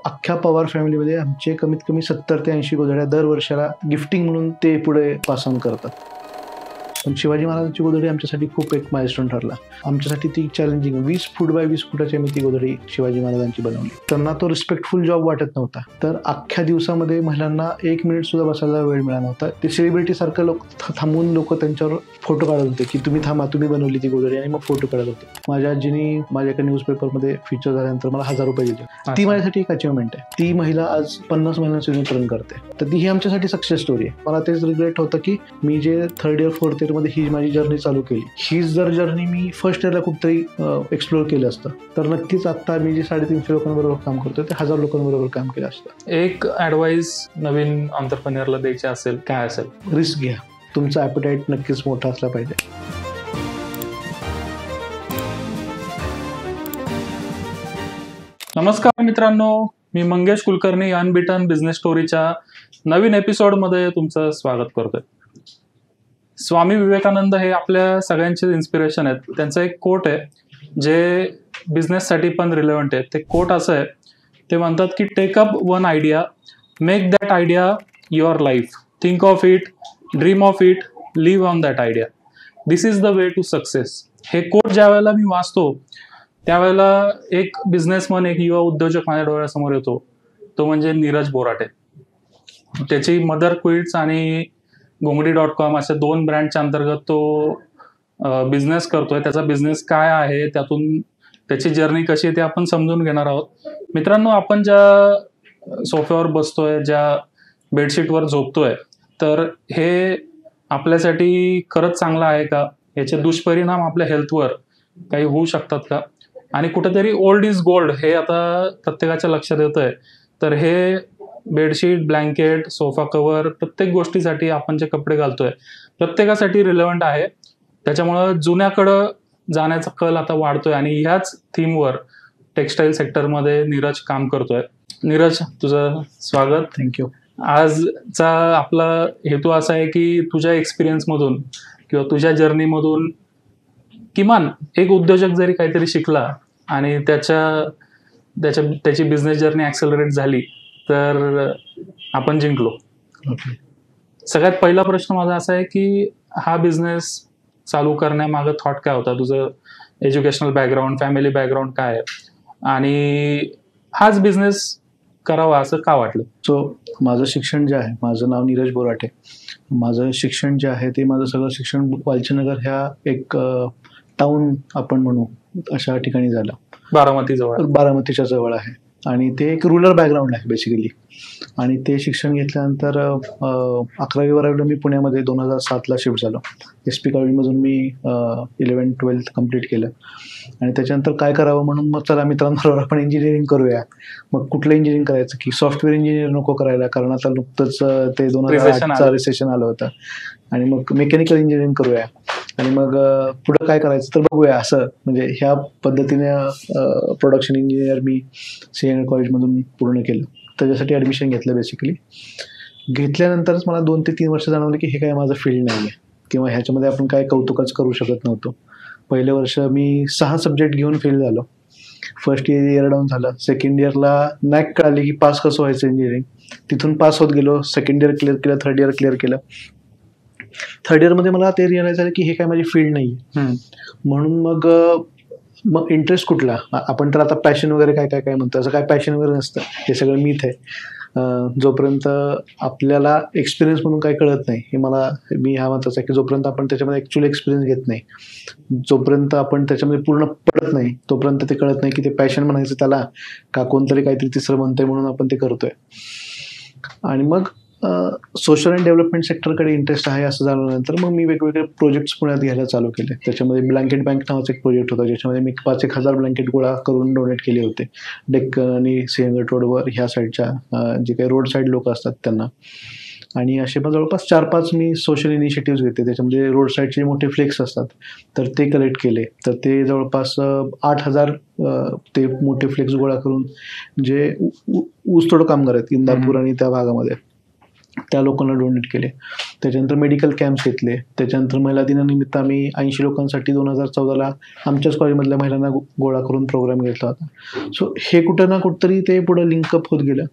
अख्ख्या पवार फॅमिलीमध्ये आमचे कमीत कमी 70 ते 80 गोधड्या दर वर्षाला गिफ्टिंग म्हणून ते पुढे पास ऑन करतात. पण शिवाजी महाराजांची गोधडी आमच्यासाठी खूप एक माइलस्टोन ठरला. आमच्यासाठी ती चॅलेंजिंग 20 फूट बाय 20 फुटाची आम्ही ती गोधडी शिवाजी महाराजांची बनवली. त्यांना तो रिस्पेक्टफुल जॉब वाटत नव्हता. तर अख्ख्या दिवसामध्ये महिलांना 1 मिनिट सुद्धा बसायला वेळ मिळाला नव्हता. ते सेलिब्रिटी सारखं थांबून लोक त्यांच्यावर फोटो काढत होते की तुम्ही थांबा, तुम्ही बनवली ती गोधडी, आणि मग फोटो काढत होते. माझ्या आजीनी माझ्या एका न्यूजपेपरमध्ये फीचर झाल्यानंतर मला 1000 रुपये दिले. ती माझ्यासाठी एक अचिव्हमेंट आहे. ती महिला आज 50 महिन्यांचं रन करते. तर ती ही आमच्यासाठी सक्सेस स्टोरी आहे. मला तेच रिग्रेट होतं की मी जे 3rd इयर 4th इयर मध्ये ही माझी जर्नी चालू केली, हीच जर जर्नी मी फर्स्ट इयरला कुठतरी एक्सप्लोर केलं असतं तर नक्कीच आता मी जे 350 लोकांबरोबर काम करतोय ते 1000 लोकांबरोबर काम केलं असतं. एक ऍडवाइस नवीन एंटरप्रेन्योरला द्यायची असेल, काय असेल? रिस्क घ्या. तुमचा ॲपेटाईट नक्कीच मोठा असला पाहिजे. नमस्कार मित्रांनो, मी मंगेश कुलकर्णी अनबिटन बिझनेस स्टोरीच्या नवीन एपिसोडमध्ये तुमचं स्वागत करतोय. स्वामी विवेकानंद हे आपल्या सगळ्यांचे इन्स्पिरेशन आहेत. त्यांचा एक कोट आहे जे बिझनेससाठी पण रिलेव्हंट आहे. ते कोट असं आहे, ते म्हणतात की take up one idea, make that idea your life, think of it, dream of it, live on that idea, this is the way to success. हे कोट ज्या वेळेला मी वाचतो त्यावेळेला एक बिझनेसमन, एक युवा उद्योजक माझ्या डोळ्यासमोर येतो. तो म्हणजे नीरज बोराटे. त्याची मदर क्विल्ट्स आणि घोंगडी.com अशा 2 ब्रँडच्या अंतर्गत तो बिझनेस करतोय. त्याचा बिझनेस काय आहे, त्यातून त्याची जर्नी कशी आहे ते आपण समजून घेणार आहोत. मित्रांनो, आपण ज्या सोफ्यावर बसतोय, ज्या बेडशीटवर झोपतोय, तर हे आपल्यासाठी खरंच चांगलं आहे का? याचे दुष्परिणाम आपल्या हेल्थवर काही होऊ शकतात का? आणि कुठेतरी ओल्ड इज गोल्ड हे आता प्रत्येकाच्या लक्षात येतंय. तर हे बेडशीट, ब्लँकेट, सोफा कव्हर, प्रत्येक गोष्टीसाठी आपण जे कपडे घालतोय प्रत्येकासाठी रिलेव्हंट आहे. त्याच्यामुळं जुन्याकडं जाण्याचा कल आता वाढतोय आणि ह्याच थीमवर टेक्स्टाईल सेक्टरमध्ये नीरज काम करतोय. नीरज, तुझं स्वागत. थँक्यू. आजचा आपला हेतू असा आहे की तुझ्या एक्सपिरियन्समधून किंवा तुझ्या जर्नीमधून किमान एक उद्योजक जरी काहीतरी शिकला आणि त्याची बिझनेस जर्नी ॲक्सेलरेट झाली तर आपण जिंकलो. सगळ्यात पहिला प्रश्न माझा असा आहे की हा बिझनेस चालू करण्यामागं थॉट काय होता? तुझं एज्युकेशनल बॅकग्राऊंड, फॅमिली बॅकग्राऊंड काय आहे आणि हाच बिझनेस करावा असं का वाटलं? माझं शिक्षण जे आहे, माझं नाव नीरज बोराटे. माझं शिक्षण जे आहे ते माझं सगळं शिक्षण वालचीनगर ह्या एक टाऊन आपण म्हणू अशा ठिकाणी झालं. बारामतीच्या जवळ आहे आणि ते एक रुरल बॅकग्राऊंड आहे बेसिकली. आणि ते शिक्षण घेतल्यानंतर 11वी-12वीला मी पुण्यामध्ये 2007ला शिफ्ट झालो. SP कॉलेजमधून मी 11th-12th कम्प्लीट केलं. आणि त्याच्यानंतर काय करावं म्हणून मग चला मित्रांबरोबर आपण इंजिनिअरिंग करूया. मग कुठलं इंजिनिअरिंग करायचं की सॉफ्टवेअर इंजिनिअर नको करायला, कारण आता नुकतंच ते 2008चा रिसेशन आलं होतं. आणि मग मेकॅनिकल इंजिनिअरिंग करूया आणि मग पुढं काय करायचं तर बघूया, असं म्हणजे ह्या पद्धतीने प्रोडक्शन इंजिनियर मी CN कॉलेजमधून पूर्ण केलं. त्याच्यासाठी ॲडमिशन घेतलं. बेसिकली घेतल्यानंतरच मला 2 ते 3 वर्ष जाणवलं की हे काय माझं फील्ड नाही आहे किंवा ह्याच्यामध्ये आपण काय कौतुकच करू शकत नव्हतो. पहिलं वर्ष मी 6 सब्जेक्ट घेऊन फेल झालो. फर्स्ट इयर डाऊन झालं. सेकंड इयरला नॅक कळाली की पास कसं व्हायचं इंजिनिअरिंग. तिथून पास होत गेलो. सेकंड इयर क्लिअर केलं. 3rd इयर क्लिअर केलं. 3rd इयरमध्ये मला ते रिअलाइज झालं की हे काय माझी फील्ड नाही. म्हणून मग इंटरेस्ट कुठला? आपण तर आता पॅशन वगैरे काय म्हणतो, असं काय पॅशन वगैरे नसतं. हे सगळं मीथ आहे. जोपर्यंत आपल्याला एक्सपिरियन्स म्हणून काही कळत नाही, मी हा म्हणताच आहे की जोपर्यंत आपण त्याच्यामध्ये ॲक्च्युअली एक्सपिरियन्स घेत नाही, जोपर्यंत आपण त्याच्यामध्ये पूर्ण पडत नाही, तोपर्यंत ते कळत नाही की ते पॅशन म्हणायचं त्याला का कोणतरी काहीतरी तिसरं म्हणतंय म्हणून आपण ते करतोय. आणि मग सोशल अँड डेव्हलपमेंट सेक्टरकडे इंटरेस्ट आहे असं झाल्यानंतर मग मी वेगवेगळे प्रोजेक्ट्स पुण्यात घ्यायला चालू केले. त्याच्यामध्ये ब्लँकेट बँक नावाचा एक प्रोजेक्ट होता, ज्याच्यामध्ये मी 5,000 ब्लँकेट गोळा करून डोनेट केले होते डेक्कन आणि सिंहगड रोडवर ह्या साईडच्या जे काही रोड साईड लोक असतात त्यांना. आणि असे मग जवळपास 4-5 मी सोशल इनिशिएटिव्ह घेते. त्याच्यामध्ये रोड साईडचे मोठे फ्लेक्स असतात तर ते कलेक्ट केले. तर ते जवळपास 8,000 ते मोठे फ्लेक्स गोळा करून जे ऊसतोड कामगार आहेत इंदापूर आणि त्या भागामध्ये त्या लोकांना डोनेट केले. त्याच्यानंतर मेडिकल कॅम्प्स घेतले. त्याच्यानंतर महिला दिनानिमित्त आम्ही 80 लोकांसाठी 2014ला आमच्याच कॉलेजमधल्या महिलांना गोळा करून प्रोग्राम घेतला होता. सो हे कुठं ना कुठंतरी ते पुढं लिंकअप होत गेलं.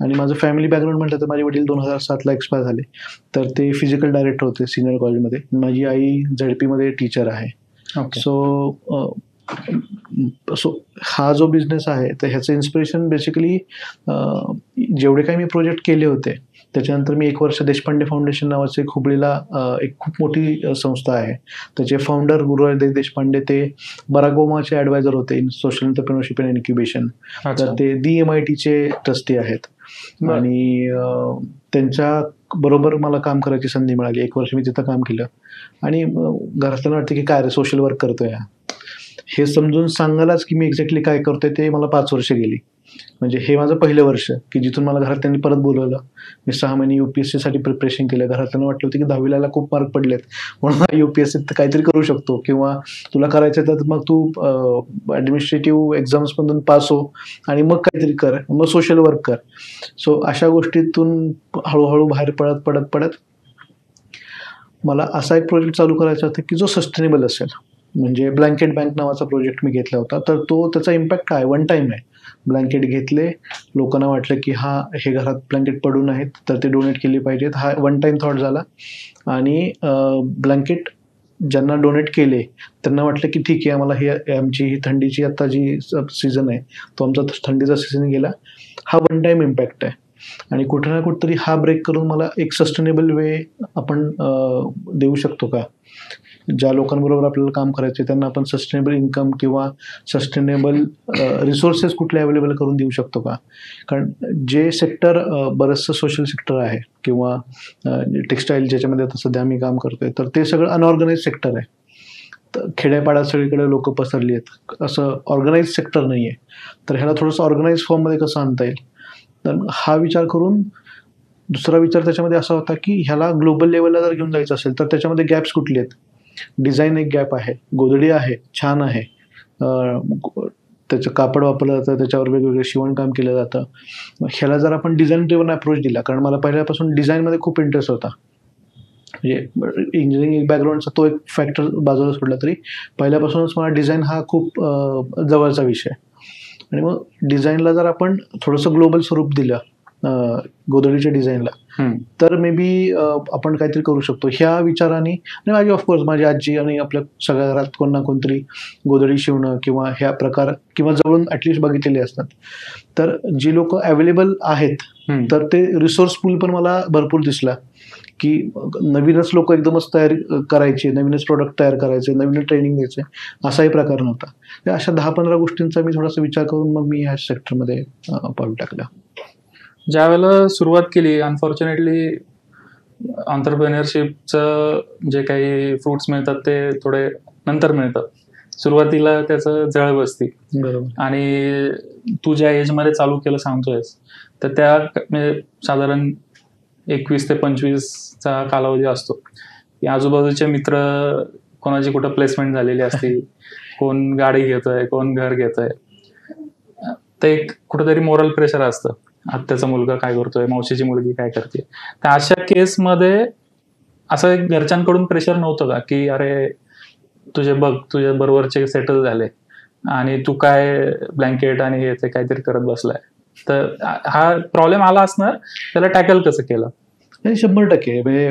आणि माझं फॅमिली बॅकग्राऊंड म्हटलं तर माझे वडील 2007ला एक्सपायर झाले, तर ते फिजिकल डायरेक्टर होते सिनियर कॉलेजमध्ये. माझी आई झडपीमध्ये टीचर आहे. सो हा जो बिझनेस आहे तर ह्याचं इन्स्पिरेशन बेसिकली जेवढे काही मी प्रोजेक्ट केले होते त्याच्यानंतर मी 1 वर्ष देशपांडे फाउंडेशन नावाचे हुबळीला एक खूप मोठी संस्था आहे, त्याचे फाउंडर गुरुहरदेव देशपांडे ते बराक ओबामाचे ॲडवायझर होते in social entrepreneurship and incubation. तर ते DMITचे ट्रस्टी आहेत. आणि त्यांच्या बरोबर मला काम करायची संधी मिळाली. 1 वर्ष मी तिथं काम केलं आणि घरातलं वाटतं की काय रे सोशल वर्क करतोय, हे समजून सांगायलाच की मी एक्झॅक्टली काय करतोय ते मला 5 वर्ष गेली. म्हणजे हे माझं पहिलं वर्ष की जिथून मला घरात त्यांनी परत बोलवलं. मी 6 महिने UPSC साठी प्रिपरेशन केलं. घरातल्यांना वाटलं होतं की 10वीला खूप मार्क पडलेत म्हणून UPSC काहीतरी करू शकतो, किंवा तुला करायचं तर मग तू ॲडमिनिस्ट्रेटिव्ह एक्झाम्स मधून पास हो आणि मग काहीतरी कर, मग सोशल वर्क कर. सो अशा गोष्टीतून हळूहळू बाहेर पडत मला असा एक प्रोजेक्ट चालू करायचा होता की जो सस्टेनेबल असेल. म्हणजे ब्लँकेट बँक नावाचा प्रोजेक्ट मी घेतला होता. तर त्याचा इम्पॅक्ट काय, वन टाईम आहे. ब्लँकेट घेतले, लोकांना वाटलं की हे घरात ब्लँकेट पडून आहेत तर ते डोनेट केले पाहिजेत. हा वन टाईम थॉट झाला. आणि ब्लँकेट ज्यांना डोनेट केले त्यांना वाटलं की ठीक आहे, आम्हाला आमची ही थंडीची आता जी सीझन आहे तो आमचा थंडीचा सीझन गेला. हा वन टाईम इम्पॅक्ट आहे. आणि कुठे ना कुठेतरी हा ब्रेक करून मला एक सस्टेनेबल वे आपण देऊ शकतो का, ज्या लोकांबरोबर आपल्याला काम करायचे त्यांना आपण सस्टेनेबल इन्कम किंवा सस्टेनेबल रिसोर्सेस कुठले अवेलेबल करून देऊ शकतो का. कारण जे सेक्टर बरंचसं सोशल सेक्टर आहे किंवा टेक्स्टाईल ज्याच्यामध्ये आता सध्या आम्ही काम करतोय, तर ते सगळं अनऑर्गनाइज सेक्टर आहे. तर खेड्यापाड्यात सगळीकडे लोक पसरली आहेत, असं ऑर्गनाइज सेक्टर नाही आहे. तर ह्याला थोडंसं ऑर्गनाइज फॉर्ममध्ये कसं आणता येईल, तर हा विचार करून दुसरा विचार त्याच्यामध्ये असा होता की ह्याला ग्लोबल लेवलला जर घेऊन जायचं असेल तर त्याच्यामध्ये गॅप्स कुठले आहेत. डिझाईन एक गॅप आहे, गोधडी आहे, छान आहे, त्याचं कापड वापरलं जातं, त्याच्यावर वेगवेगळे शिवणकाम केलं जातं. ह्याला जर आपण डिझाईन ड्रिव्हन अप्रोच दिला, कारण मला पहिल्यापासून डिझाईनमध्ये खूप इंटरेस्ट होता. म्हणजे इंजिनिअरिंग बॅकग्राऊंडचा तो एक फॅक्टर बाजूला सोडला तरी पहिल्यापासूनच मला डिझाईन हा खूप जवळचा विषय. आणि मग डिझाईनला जर आपण थोडंसं ग्लोबल स्वरूप दिलं गोधडीच्या डिझाईनला, तर मे बी आपण काहीतरी करू शकतो ह्या विचाराने. आणि माझी ऑफकोर्स माझी आजी आणि आपल्या सगळ्या घरात कोण ना कोणतरी गोधडी शिवणं किंवा ह्या प्रकार किंवा जवळून ॲटलिस्ट बघितलेले असतात. तर जी लोक अवेलेबल आहेत तर ते रिसोर्स पूल पण मला भरपूर दिसला की नवीनच लोक एकदमच तयार करायचे, नवीनच प्रोडक्ट तयार करायचे, नवीनच ट्रेनिंग द्यायचे, असाही प्रकार नव्हता. अशा 10-15 गोष्टींचा मी थोडासा विचार करून मग मी ह्या सेक्टरमध्ये पाऊल टाकलं. ज्या वेळेला सुरुवात केली, अनफॉर्च्युनेटली एंटरप्रेन्योरशिपचं जे काही फ्रुट्स मिळतात ते थोडे नंतर मिळतात. सुरुवातीला त्याचं जळ बसती. बरोबर. आणि तू ज्या एजमध्ये चालू केलं सांगतोयस तर त्या म्हणजे साधारण 21 ते 25चा कालावधी असतो की आजूबाजूचे मित्र कोणाची कुठं प्लेसमेंट झालेली असते, कोण गाडी घेतोय, कोण घर घेतोय, ते एक कुठंतरी मोरल प्रेशर असतं. आत्याचा मुलगा काय करतोय, मावशीची मुलगी काय करते. तर अशा केसमध्ये असं एक घरच्यांकडून प्रेशर नव्हतं का की अरे तुझे बरोबरचे सेटल झाले आणि तू काय ब्लँकेट आणि हे ते काहीतरी करत बसलाय. तर हा प्रॉब्लेम आला असणार, त्याला टॅकल कसं केलं? 100% म्हणजे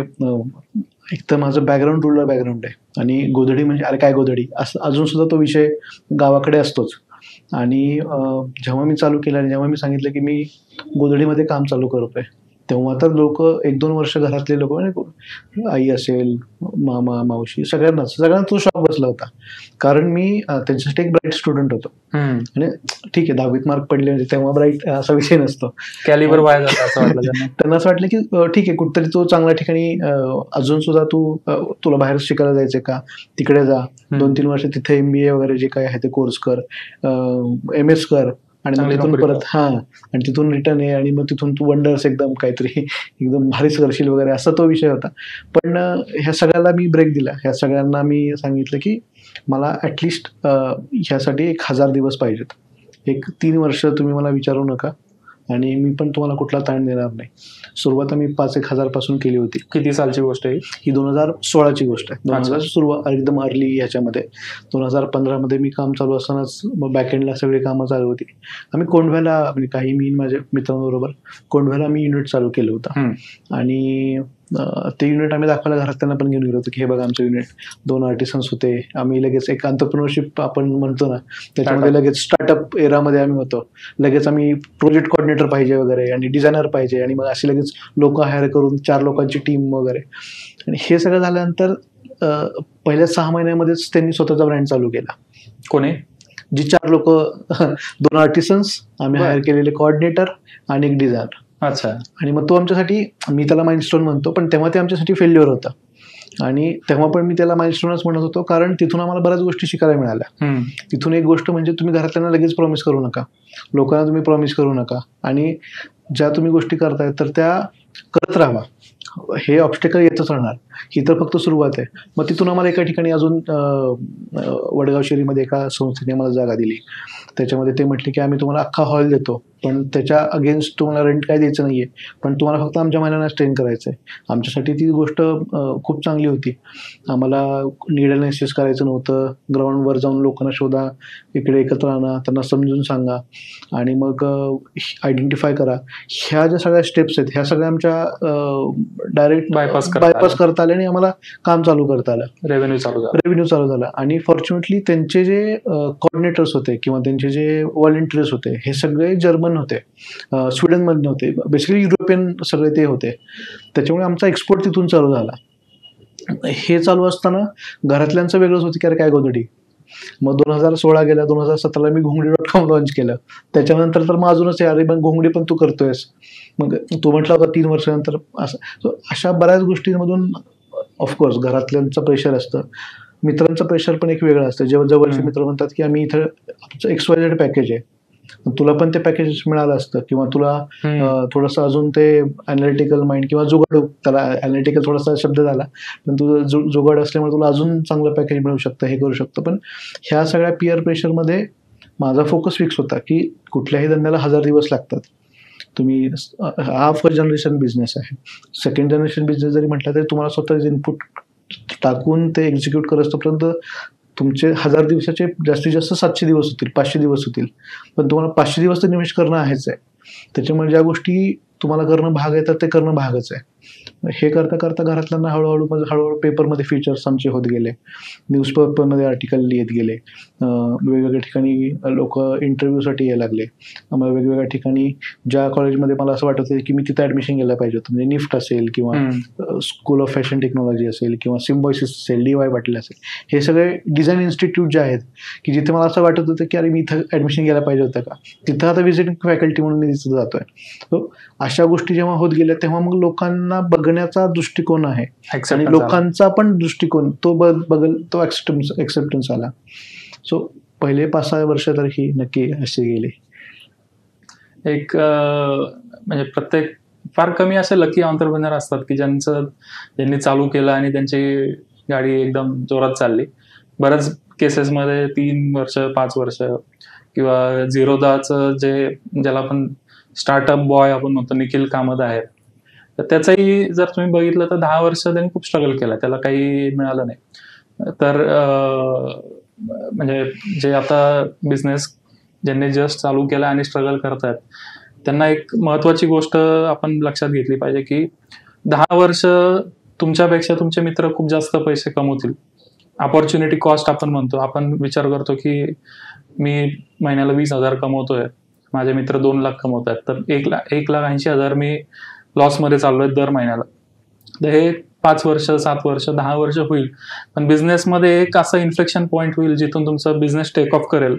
एक तर माझं बॅकग्राऊंड रुरल बॅकग्राऊंड आहे आणि गोधडी म्हणजे अरे काय गोधडी असं अजून सुद्धा तो विषय गावाकडे असतोच. आणि जेव्हा मी चालू केलं आणि जेव्हा मी सांगितलं की मी गोधडीमध्ये काम चालू करतोय, तेव्हा तर लोक 1-2 वर्ष घरातले लोक म्हणजे आई असेल, मामा, मावशी, सगळ्यांना तो शॉक बसला होता. कारण मी त्यांच्यासाठी एक ब्राईट स्टुडंट होतो. आणि ठीक आहे 10वीत मार्क पडले म्हणजे तेव्हा ब्राईट असा विषय नसतो, कॅलिबर वाया जातं असं वाटलं त्यांना. असं वाटलं की ठीक आहे कुठतरी तो चांगल्या ठिकाणी अजून सुद्धा तुला बाहेर शिकायला जायचंय का, तिकडे जा, 2-3 वर्ष तिथे MBA वगैरे जे काय आहे ते कोर्स कर, MS कर आणि मग तिथून परत आणि तिथून रिटर्न आहे आणि मग तिथून तू वंडर्स एकदम काहीतरी एकदम भारीच करशील वगैरे, असा तो विषय होता. पण ह्या सगळ्याला मी ब्रेक दिला. ह्या सगळ्यांना मी सांगितलं की मला ॲटलिस्ट ह्यासाठी 1000 दिवस पाहिजेत. 3 वर्ष तुम्ही मला विचारू नका, आणि मी पण तुम्हाला कुठला ताण देणार नाही. सुरुवात आम्ही 5-1 हजार पासून केली होती. किती सालची गोष्ट आहे ही 2016ची गोष्ट आहे. 2000 सुरुवात एकदम अर्ली ह्याच्यामध्ये. 2015 मध्ये मी काम चालू असतानाच बॅकएंडला सगळी कामं चालू होती. आम्ही कोंढव्याला म्हणजे काही मी माझ्या मित्रांबरोबर कोंढव्याला आम्ही युनिट चालू केलं होतं आणि ते युनिट आम्ही दाखवायला घरात त्यांना पण घेऊन गेलो होतो की हे बघा आमचं युनिट. 2 आर्टिसन्स होते. आम्ही लगेच एक एंटरप्रेन्योरशिप आपण म्हणतो ना त्याच्यामध्ये लगेच स्टार्टअप एरामध्ये आम्ही होतो. लगेच आम्ही प्रोजेक्ट कोऑर्डिनेटर पाहिजे वगैरे आणि डिझायनर पाहिजे आणि मग अशी लगेच लोक हायर करून 4 लोकांची टीम वगैरे. आणि हे सगळं झाल्यानंतर पहिल्या 6 महिन्यामध्येच त्यांनी स्वतःचा ब्रँड चालू केला. कोणी? जी 4 लोक 2 आर्टिसन्स आम्ही हायर केलेले कोऑर्डिनेटर आणि एक डिझायनर. अच्छा. आणि मग तो आमच्यासाठी मी त्याला माइलस्टोन म्हणतो पण तेव्हा ते आमच्यासाठी फेल्युअर होता. आणि तेव्हा पण मी त्याला माइलस्टोनच म्हणत होतो कारण तिथून आम्हाला बऱ्याच गोष्टी शिकायला मिळाल्या. तिथून एक गोष्ट म्हणजे तुम्ही घरातल्यांना लगेच प्रॉमिस करू नका. लोकांना तुम्ही प्रॉमिस करू नका आणि ज्या तुम्ही गोष्टी करताय तर त्या करत राहा. हे ऑब्स्टेकल येतच राहणार. ही तर फक्त सुरुवात आहे. मग तिथून आम्हाला एका ठिकाणी अजून वडगाव शेरीमध्ये एका संस्थेने आम्हाला जागा दिली. त्याच्यामध्ये ते म्हटले की आम्ही तुम्हाला अख्खा हॉल देतो पण त्याच्या अगेन्स्ट तुम्हाला रेंट काय द्यायचं नाहीये पण तुम्हाला फक्त आमच्या महिन्यांना ट्रेन करायचं आहे. आमच्यासाठी ती गोष्ट खूप चांगली होती. आम्हाला नीड अनालिसिस करायचं नव्हतं. ग्राउंडवर जाऊन लोकांना शोधा, इकडे एकत्र आणा, त्यांना समजून सांगा आणि मग आयडेंटिफाय करा. ह्या ज्या सगळ्या स्टेप्स आहेत ह्या सगळ्या आमच्या डायरेक्ट बायपास करता आले आणि आम्हाला काम चालू करता आलं. रेव्हेन्यू चालू झाला. आणि फॉर्च्युनेटली त्यांचे जे कोऑर्डिनेटर्स होते किंवा त्यांचे जे व्हॉलंटियर्स होते हे सगळे जर्मन होते, स्वीडनमधले होते, बेसिकली युरोपियन सगळे ते होते. त्याच्यामुळे आमचा एक्सपोर्ट तिथून चालू झाला. हे चालू असताना घरातल्यांचं वेगळंच होतं की अरे काय गोधडी. मग 2016 गेला. 2017 मी घोंगडी.com लॉन्च केलं. त्याच्यानंतर तर मग अजूनच अरे पण घोंगडी पण तू करतोयस. मग तो म्हटला होता 3 वर्षानंतर असं. सो अशा बऱ्याच गोष्टींमधून ऑफकोर्स घरातल्यांचं प्रेशर असतं. मित्रांचं प्रेशर पण एक वेगळं असतं. जेव्हा जवळचे मित्र म्हणतात की आम्ही इथं आमचं XYZ पॅकेज आहे, तुला पण ते पॅकेज मिळालं असतं किंवा तुला थोडंसं अजून ते अॅनालिटिकल माइंड किंवा जुगाड, त्याला अॅनालिटिकल थोडासा शब्द झाला पण तुझं जुगाड असल्यामुळे तुला अजून चांगलं पॅकेज मिळू शकतं, हे करू शकतं. पण ह्या सगळ्या पिअर प्रेशरमध्ये माझा फोकस फिक्स होता की कुठल्याही धंद्याला 1000 दिवस लागतात. तुम्ही हा फर्स्ट जनरेशन बिझनेस आहे. सेकंड जनरेशन बिझनेस जरी म्हटलं तरी तुम्हाला स्वतःच इनपुट टाकून ते एक्झिक्यूट करत असतोपर्यंत तुमचे 1000 दिवसाचे जास्तीत जास्त 700 दिवस होतील, 500 दिवस होतील. पण तुम्हाला 500 दिवस तर निवेश करणं आहेच आहे. त्याच्यामुळे ज्या गोष्टी तुम्हाला करणं भाग आहे तर ते करणं भागच आहे. हे करता करता घरातल्यांना हळूहळू पेपरमध्ये फीचर्स आमचे होत गेले. न्यूजपेपरमध्ये आर्टिकल लिहित गेले. वेगवेगळ्या ठिकाणी लोक इंटरव्ह्यूसाठी यायला लागले. आम्हाला वेगवेगळ्या ठिकाणी ज्या कॉलेजमध्ये मला असं वाटत होतं की मी तिथं ॲडमिशन घ्यायला पाहिजे होतं, म्हणजे निफ्ट असेल किंवा स्कूल ऑफ फॅशन टेक्नॉलॉजी असेल किंवा सिम्बॉयसिस असेल, DY पाटील असेल, हे सगळे डिझाईन इन्स्टिट्यूट जे आहेत की जिथे मला असं वाटत होतं की अरे मी इथं ॲडमिशन घ्यायला पाहिजे होतं का, तिथं आता व्हिजिटिंग फॅकल्टी म्हणून मी तिथं जातोय. सो अशा गोष्टी जेव्हा होत गेल्या तेव्हा मग लोकांना बघण्याचा दृष्टिकोन आहे आणि लोकांचा पण दृष्टिकोन तो ऍक्सेप्टन्स आला. सो पहिले 5-6 वर्ष तर ही नक्की असे गेले. एक म्हणजे प्रत्येक फार कमी असे लकी एंटरप्रेन्योर असतात की ज्यांनी चालू केलं आणि त्यांची गाडी एकदम जोरात चालली. बऱ्याच केसेसमध्ये 3 वर्ष 5 वर्ष किंवा 0-10चं ज्याला आपण स्टार्टअप बॉय आपण म्हणतो, निखिल कामत आहे, तर त्याचंही जर तुम्ही बघितलं तर 10 वर्ष त्यांनी खूप स्ट्रगल केला, त्याला काही मिळालं नाही. तर म्हणजे जे आता बिझनेस ज्यांनी जस्ट चालू केला आणि स्ट्रगल करतात त्यांना एक महत्वाची गोष्ट आपण लक्षात घेतली पाहिजे की 10 वर्ष तुमच्यापेक्षा तुमचे मित्र खूप जास्त पैसे कमवतील. अपॉर्च्युनिटी कॉस्ट आपण म्हणतो. आपण विचार करतो की मी महिन्याला 20,000 कमवतोय, माझे मित्र 2 लाख कमवत आहेत, तर 1,80,000 मी लॉसमध्ये चाललोय दर महिन्याला. तर हे 5 वर्ष 7 वर्ष 10 वर्ष होईल. पण बिझनेसमध्ये एक असं इन्फ्लेक्शन पॉईंट होईल जिथून तुमचा बिझनेस टेक ऑफ करेल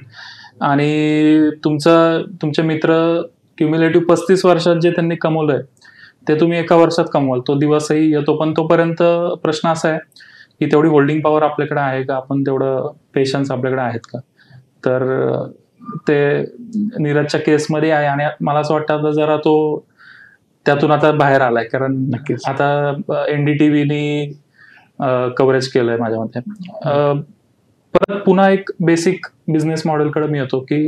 आणि तुमचे मित्र क्युम्युलेटिव्ह 35 वर्षात जे त्यांनी कमवलंय ते तुम्ही एका वर्षात कमवाल. तो दिवसही येतो. पण तोपर्यंत प्रश्न असा आहे की तेवढी होल्डिंग पॉवर आपल्याकडे आहे का, आपण तेवढं पेशन्स आपल्याकडे आहेत का. तर ते नीरजच्या केसमध्ये आहे आणि मला असं वाटतं आता जरा तो त्यातून आता बाहेर आलाय, कारण नक्कीच आता NDTVनी कव्हरेज केलंय माझ्या मते. परत पुन्हा एक बेसिक बिझनेस मॉडेलकडे मी येतो की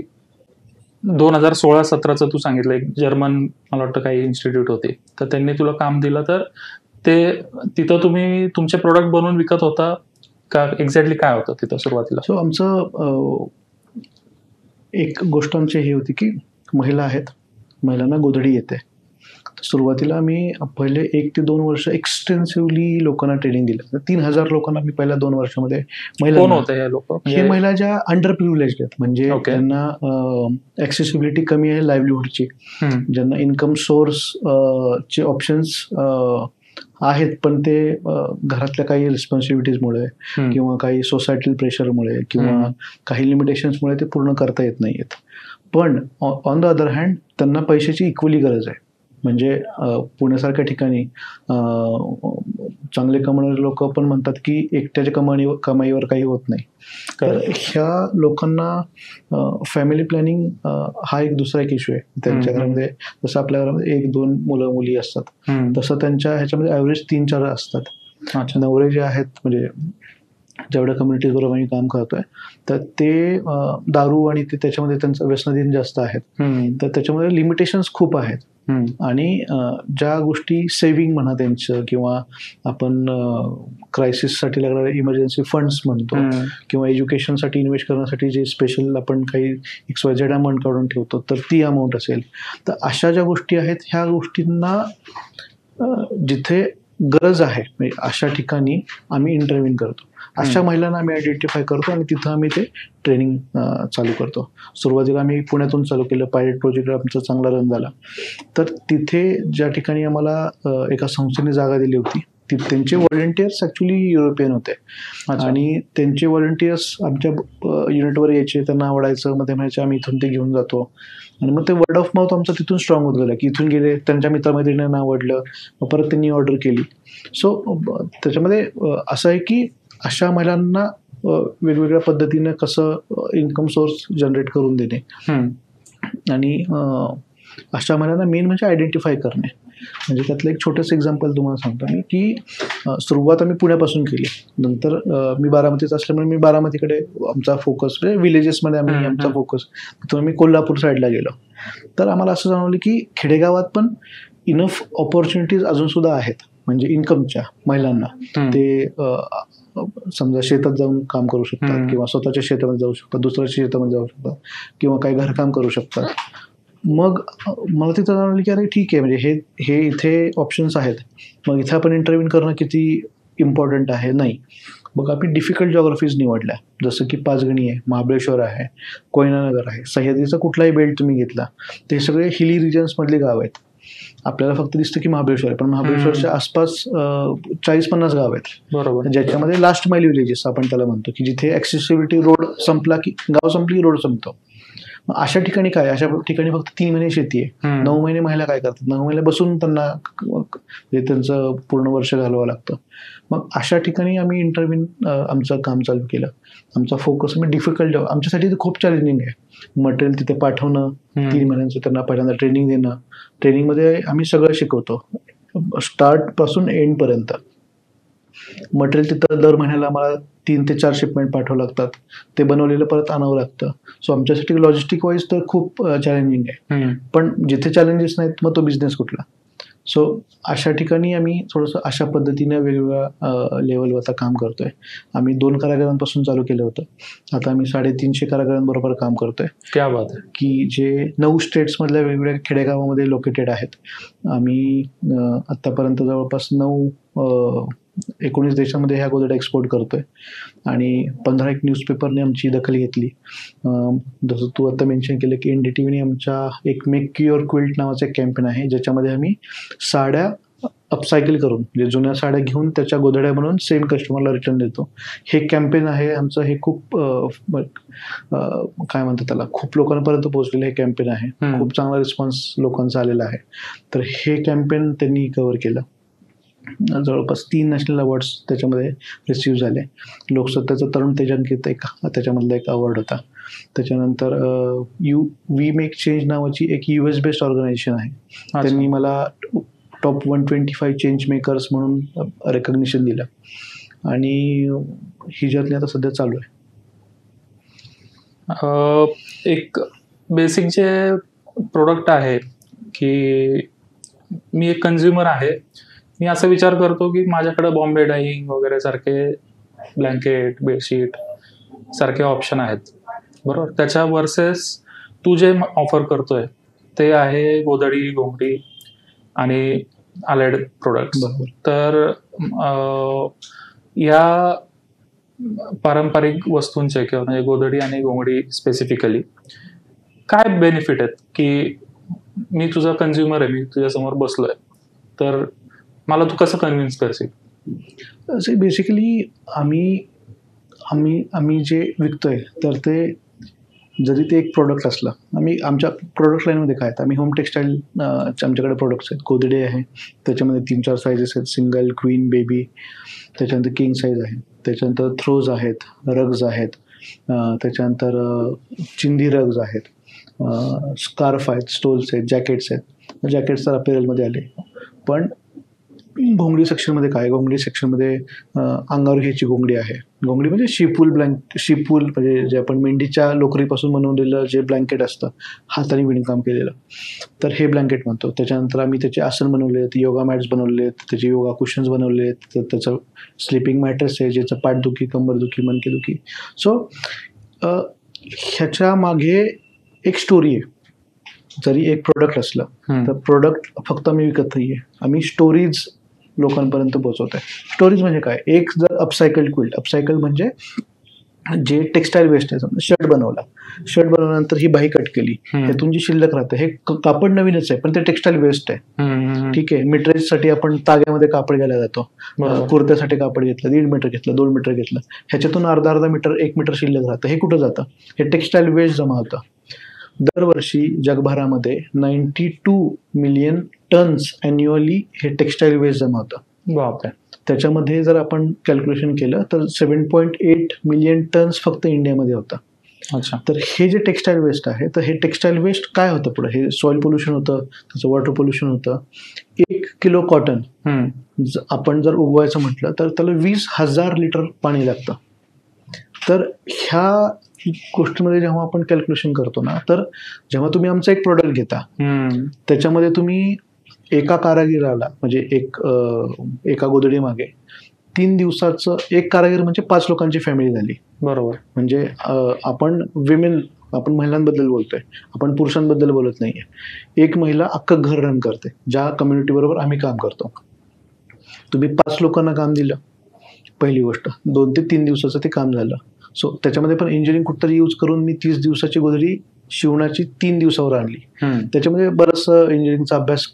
2016-17 तू सांगितलं, एक जर्मन मला वाटतं काही इन्स्टिट्यूट होते, तर त्यांनी तुला काम दिलं, तर ते तिथं तुम्ही तुमचे प्रोडक्ट बनवून विकत होता का? एक्झॅक्टली काय होतं तिथं सुरुवातीला? सो आमचं एक गोष्ट आमची ही होती की महिला आहेत, महिलांना गोधडी येते. सुरुवातीला आम्ही पहिले 1 ते 2 वर्ष एक्सटेन्सिव्हली लोकांना ट्रेनिंग दिलं. 3000 लोकांना मी पहिल्या 2 वर्षामध्ये कोण होते हे लोक? हे महिला ज्या अंडर प्रिव्हिलेज आहेत, म्हणजे त्यांना ऍक्सेसिबिलिटी कमी आहे लाईव्हलीहूडची, ज्यांना इन्कम सोर्स चे ऑप्शन्स आहेत, पण ते घरातल्या काही रिस्पॉन्सिबिलिटीजमुळे किंवा काही सोसायटल प्रेशरमुळे किंवा काही लिमिटेशन्समुळे ते पूर्ण करता येत नाहीत. पण ऑन द अदर हँड त्यांना पैशाची इक्वली गरज आहे. म्हणजे पुण्यासारख्या ठिकाणी चांगले कमवणारे लोक पण म्हणतात की एकट्याच्या कमाईवर काही होत नाही. तर ह्या लोकांना फॅमिली प्लॅनिंग हा एक दुसरा एक इश्यू आहे त्यांच्या घरामध्ये. जसं आपल्या घरामध्ये 1-2 मुलं मुली असतात, तसं त्यांच्या ह्याच्यामध्ये ॲव्हरेज 3-4 असतात. नवरे जे आहेत, म्हणजे जेवढ्या कम्युनिटीज बरोबर आम्ही काम करतोय, तर ते दारू आणि ते त्याच्यामध्ये त्यांचं व्यसनाधीन जास्त आहेत. तर त्याच्यामध्ये लिमिटेशन्स खूप आहेत. आणि ज्या गोष्टी सेव्हिंग म्हणा त्यांचं, किंवा आपण क्रायसिससाठी लागणारे इमर्जन्सी फंड्स म्हणतो, किंवा एज्युकेशनसाठी इन्व्हेस्ट करण्यासाठी जे स्पेशल आपण काही XYZ अमाऊंट काढून ठेवतो, तर ती अमाऊंट असेल. तर अशा ज्या गोष्टी आहेत, ह्या गोष्टींना जिथे गरज आहे म्हणजे अशा ठिकाणी आम्ही इंटरव्ह्यू करतो. अशा महिलांना आम्ही आयडेंटिफाय करतो आणि तिथं आम्ही ते ट्रेनिंग चालू करतो. सुरुवातीला आम्ही पुण्यातून चालू केलं, पायलट प्रोजेक्ट आमचा चांगला रन झाला. तर तिथे ज्या ठिकाणी आम्हाला एका संस्थेने जागा दिली होती, त्यांचे व्हॉलंटियर्स ॲक्च्युली युरोपियन होते. आणि त्यांचे व्हॉलंटियर्स आमच्या युनिटवर यायचे, त्यांना आवडायचं, मग ते म्हणायचे आम्ही इथून ते घेऊन जातो. आणि मग ते वर्ड ऑफ माउथ आमचं तिथून स्ट्रॉंग होत गेलं की इथून गेले, त्यांच्या मित्रमैत्रिणींना आवडलं, मग परत त्यांनी ऑर्डर केली. सो त्याच्यामध्ये असं आहे की अशा महिलांना वेगवेगळ्या पद्धतीने कसं इन्कम सोर्स जनरेट करून देणे, आणि अशा महिलांना मेन म्हणजे आयडेंटिफाय करणे. म्हणजे त्यातलं एक छोटंसं एक्झाम्पल तुम्हाला सांगतो मी की सुरुवात आम्ही पुण्यापासून केली. नंतर मी बारामतीच असल्यामुळे मी बारामतीकडे आमचा फोकस, म्हणजे विलेजेसमध्ये आम्ही आमचा फोकस, तिथून आम्ही कोल्हापूर साईडला गेलो. तर आम्हाला असं जाणवलं की खेडेगावात पण इनफ ऑपॉर्च्युनिटीज अजूनसुद्धा आहेत, म्हणजे इन्कमच्या महिलांना. ते समजा शेतात जाऊन काम करू शकतात, किंवा स्वतःच्या शेतामध्ये जाऊ शकतात, दुसऱ्याच्या शेतामध्ये जाऊ शकतात, किंवा काही घरकाम करू शकतात. मग मला तिथं जाणवलं की अरे ठीक आहे, म्हणजे हे इथे ऑप्शन्स आहेत, मग इथे आपण इंटरव्ह्यू करणं किती इम्पॉर्टंट आहे. नाही, मग आम्ही डिफिकल्ट जॉग्राफीज निवडल्या, जसं की पाचगणी आहे, महाबळेश्वर आहे, कोयनानगर आहे, सह्याद्रीचा कुठलाही बेल्ट तुम्ही घेतला, ते सगळे हिली रिजन्समधले गाव आहेत. आपल्याला फक्त दिसतं की महाबळेश्वर आहे, पण महाबळेश्वरच्या आसपास 40-50 गाव आहेत, बरोबर, ज्याच्यामध्ये लास्ट माइल विलेजेस आपण त्याला म्हणतो, की जिथे ॲक्सेसिबिलिटी रोड संपला की गाव संपली, रोड संपतो. अशा ठिकाणी काय, अशा ठिकाणी फक्त 3 महिने शेती आहे, 9 महिने महिला काय करतात, 9 महिने बसून त्यांना त्यांचं पूर्ण वर्ष घालवावं लागतं. मग अशा ठिकाणी आम्ही इंटरव्ह्यू आमचं काम चालू केलं. आमचा फोकस म्हणजे डिफिकल्ट, आमच्यासाठी ते खूप चॅलेंजिंग आहे. मटेरियल तिथे पाठवणं, 3 महिन्यांचं त्यांना पहिल्यांदा ट्रेनिंग देणं. ट्रेनिंगमध्ये आम्ही सगळं शिकवतो, स्टार्टपासून एंडपर्यंत. मटेरियल तिथं दर महिन्याला आम्हाला 3 ते 4 शिपमेंट पाठवावं लागतात, ते बनवलेलं परत आणावं लागतं. सो आमच्यासाठी लॉजिस्टिक वाईज तर खूप चॅलेंजिंग आहे. पण जिथे चॅलेंजेस नाहीत, मग तो बिझनेस कुठला. सो अशा ठिकाणी आम्ही थोडंसं अशा पद्धतीने वेगवेगळ्या लेवलवर आता काम करतोय. आम्ही 2 कारागिरांपासून चालू केलं होतं, आता आम्ही 350 कारागिरांबरोबर काम करतोय. क्या बात आहे. की जे 9 स्टेट्समधल्या वेगवेगळ्या खेडेगावामध्ये लोकेटेड आहेत. आम्ही आत्तापर्यंत जवळपास 19 देशांमध्ये ह्या गोधड्या एक्सपोर्ट करतोय, आणि 15 एक न्यूजपेपरने आमची दखल घेतली. जसं तू आता मेन्शन केलं की NDTVने आमच्या एक मेक युअर क्विल्ट नावाचं एक कॅम्पेन आहे, ज्याच्यामध्ये आम्ही साड्या अपसायकल करून, म्हणजे जुन्या साड्या घेऊन त्याच्या गोधड्या बनवून सेम कस्टमरला रिटर्न देतो. हे कॅम्पेन आहे आमचं. हे खूप काय म्हणतात त्याला, खूप लोकांपर्यंत पोहोचलेलं हे कॅम्पेन आहे. खूप चांगला रिस्पॉन्स लोकांचा आलेला आहे. तर हे कॅम्पेन त्यांनी कव्हर केलं. जवळपास 3 नॅशनल अवॉर्ड्स त्याच्यामध्ये रिसिव्ह झाले. लोकसत्तेचा तरुण तेजांकित एक त्याच्यामधला एक अवॉर्ड होता. त्याच्यानंतर वी मेक चेंज नावाची एक US बेस्ड ऑर्गनायझेशन आहे, त्यांनी मला टॉप 125 चेंज मेकर्स म्हणून रेकग्निशन दिलं, आणि ही जर्नी आता सध्या चालू आहे. एक बेसिक जे प्रोडक्ट आहे की मी एक कन्झ्युमर आहे, मी असा विचार करतो की माझ्याकडे बॉम्बे डाईंग वगैरे सारखे ब्लँकेट बेडशीट सारखे ऑप्शन आहेत, बरोबर. त्याच्या वर्सेस तू जे ऑफर करतोय ते आहे गोधडी, घोंगडी आणि आलेड प्रोडक्ट्स. बरोबर. तर या पारंपरिक वस्तूंचे किंवा म्हणजे गोधडी आणि घोंगडी स्पेसिफिकली काय बेनिफिट आहेत की मी तुझा कन्झ्युमर आहे, मी तुझ्यासमोर बसलोय, तर मला तू कसं कन्व्हिन्स करशील? असे बेसिकली आम्ही जे विकतोय तर ते जरी ते एक प्रोडक्ट असलं, आम्ही आमच्या प्रोडक्ट लाईनमध्ये काय आम्ही होम टेक्स्टाईल आमच्याकडे प्रोडक्ट्स आहेत. गोधडी आहे, त्याच्यामध्ये 3-4 साईजेस आहेत, सिंगल, क्वीन, बेबी, त्याच्यानंतर किंग साईज आहे, त्याच्यानंतर थ्रोज आहेत, रग्ज आहेत, त्याच्यानंतर चिंदी रग्ज आहेत, स्कार्फ आहेत, स्टोल्स आहेत, जॅकेट्स आहेत. जॅकेट्स तर अपेरलमध्ये आले. पण घोंगडी सेक्शनमध्ये काय, घोंगडी सेक्शनमध्ये अंगावर घ्यायची घोंगडी आहे. घोंगडी म्हणजे शिपूल म्हणजे जे आपण मेंढीच्या लोकरीपासून बनवलेलं जे ब्लँकेट असतं, हाताने विणकाम केलेलं, तर हे ब्लँकेट म्हणतो. त्याच्यानंतर आम्ही त्याचे आसन बनवले आहेत, योगा मॅट्स बनवले आहेत, त्याचे योगा कुशन्स बनवले आहेत, तर त्याचं स्लिपिंग मॅट्रेस आहे ज्याचं पाठदुखी, कंबरदुखी, मणकेदुखी. सो ह्याच्या मागे एक स्टोरी आहे. जरी एक प्रोडक्ट असलं तर प्रोडक्ट फक्त आम्ही विकत नाहीये, आम्ही स्टोरीज लोकांपर्यंत पोहोचवत आहे. स्टोरीज म्हणजे काय, एक जर अपसायकल क्विल्ट, अपसायकल म्हणजे जे टेक्स्टाईल वेस्ट आहे, शर्ट बनवल्यानंतर ही बाही कट केली, त्यातून जी शिल्लक राहते, हे कापड नवीनच आहे पण ते टेक्स्टाईल वेस्ट आहे. ठीक आहे, मिटरेजसाठी आपण ताग्यामध्ये कापड घ्यायला जातो, कुर्त्यासाठी कापड घेतलं, 1.5 मीटर घेतलं, 2 मीटर घेतलं, ह्याच्यातून अर्धा मीटर, 1 मीटर शिल्लक राहतं. हे कुठं जातं, हे टेक्स्टाईल वेस्ट जमा होतं. दरवर्षी जगभरामध्ये 92 मिलियन टन्स अॅन्युअली हे टेक्स्टाईल वेस्ट जमा होतं. त्याच्यामध्ये जर आपण कॅल्क्युलेशन केलं तर 7.8 मिलियन टन्स फक्त इंडियामध्ये होता. अच्छा. तर हे जे टेक्स्टाईल वेस्ट आहे, तर हे टेक्स्टाईल वेस्ट काय होतं पुढे, हे सॉइल पोल्युशन होतं, त्याचं वॉटर पोल्युशन होतं. 1 किलो कॉटन आपण जर उगवायचं म्हटलं तर त्याला 20,000 लिटर पाणी लागतं. तर ह्या गोष्टीमध्ये जेव्हा आपण कॅल्क्युलेशन करतो ना, तर जेव्हा तुम्ही आमचं एक प्रोडक्ट घेता, त्याच्यामध्ये तुम्ही एका कारागिराला म्हणजे एका गोधडी मागे 3 दिवसाचं, एक कारागीर म्हणजे 5 लोकांची फॅमिली झाली. बरोबर. म्हणजे आपण महिलांबद्दल बोलतोय, आपण पुरुषांबद्दल बोलत नाहीये. एक महिला अख्खं घर रन करते, ज्या कम्युनिटी बरोबर आम्ही काम करतो. तुम्ही 5 लोकांना काम दिलं, पहिली गोष्ट. 2 ते 3 दिवसाचं ते काम झालं. सो त्याच्यामध्ये पण इंजिनिअरिंग कुठतरी यूज करून मी 30 दिवसाची गोधडी शिवण्याची 3 दिवसावर आणली. त्याच्यामध्ये बरंचसं इंजिनिअरिंगचा अभ्यास,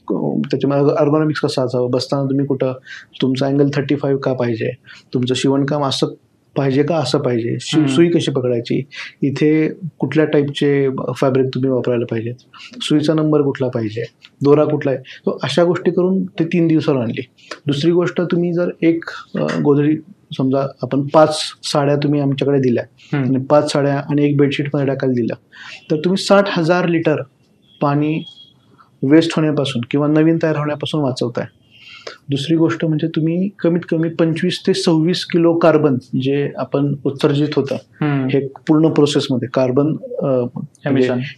त्याच्यामध्ये अर्गोनॉमिक्स कसं असावं, बसताना तुम्ही कुठं, तुमचं अँगल 35 का पाहिजे, तुमचं शिवणकाम असं पाहिजे का असं पाहिजे, सुई कशी पकडायची, इथे कुठल्या टाईपचे फॅब्रिक तुम्ही वापरायला पाहिजेत, सुईचा नंबर कुठला पाहिजे, दोरा कुठला आहे. तो अशा गोष्टी करून ते 3 दिवसावर आणली. दुसरी गोष्ट, तुम्ही जर एक गोधडी, समजा आपण 5 साड्या तुम्ही आमच्याकडे दिल्या आणि 5 साड्या आणि एक बेडशीट मध्ये टाकायला दिलं, तर तुम्ही 60,000 लिटर पाणी वेस्ट होण्यापासून किंवा नवीन तयार होण्यापासून वाचवताय. दुसरी गोष्ट म्हणजे तुम्ही कमीत कमी 25 ते 26 किलो कार्बन जे आपण उत्सर्जित होतं हे पूर्ण प्रोसेसमध्ये, कार्बन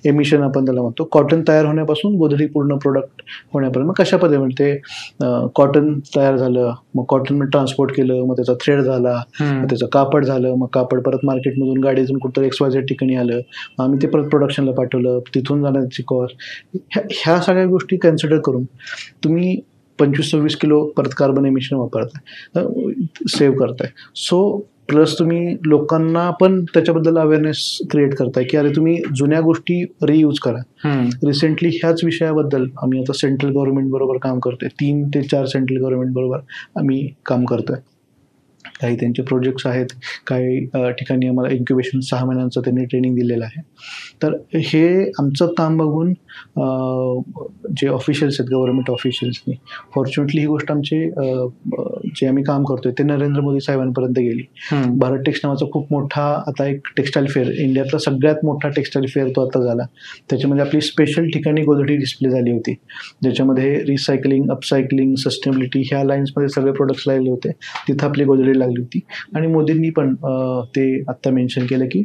एमिशन आपण त्याला म्हणतो, कॉटन तयार होण्यापासून गोधडी पूर्ण प्रोडक्ट होण्यापर्यंत. मग कशा पद्धतीने ते कॉटन तयार झालं, मग कॉटन ट्रान्सपोर्ट केलं, मग त्याचा थ्रेड झाला, मग त्याचं कापड झालं, मग कापड परत मार्केटमधून गाडीतून कुठं XYZ ठिकाणी आलं, आम्ही ते परत प्रोडक्शनला पाठवलं, तिथून जाण्याची कॉस्ट, ह्या सगळ्या गोष्टी कन्सिडर करून तुम्ही 25-26 किलो परत कार्बन एमिशन वापरताय, सेव्ह करताय. सो प्लस तुम्ही लोकांना पण त्याच्याबद्दल अवेअरनेस क्रिएट करताय की अरे तुम्ही जुन्या गोष्टी रियूज करा. रिसेंटली ह्याच विषयाबद्दल आम्ही आता सेंट्रल गव्हर्नमेंट बरोबर काम करतोय, 3 ते 4 सेंट्रल गव्हर्नमेंट बरोबर आम्ही काम करतोय. काही त्यांचे प्रोजेक्ट्स आहेत, काही ठिकाणी आम्हाला इन्क्युबेशन 6 महिन्यांचं त्यांनी ट्रेनिंग दिलेलं आहे. तर हे आमचं काम बघून जे ऑफिशियल्स आहेत, गव्हर्नमेंट ऑफिशियल्सनी, फॉर्च्युनेटली ही गोष्ट आमचे जे आम्ही काम करतोय ते नरेंद्र मोदी साहेबांपर्यंत गेली. भारत टेक्स नावाचा खूप मोठा आता एक टेक्स्टाईल फेअर, इंडियातला सगळ्यात मोठा टेक्स्टाईल फेअर तो आता झाला. त्याच्यामध्ये आपली स्पेशल ठिकाणी गोधडी डिस्प्ले झाली होती, ज्याच्यामध्ये रिसायकलिंग, अपसायकलिंग, सस्टेनेबिलिटी ह्या लाईन्समध्ये सगळे प्रोडक्ट्स लागले होते. तिथं आपली गोधडी लागली होती. आणि मोदींनी पण ते आत्ता मेन्शन केलं की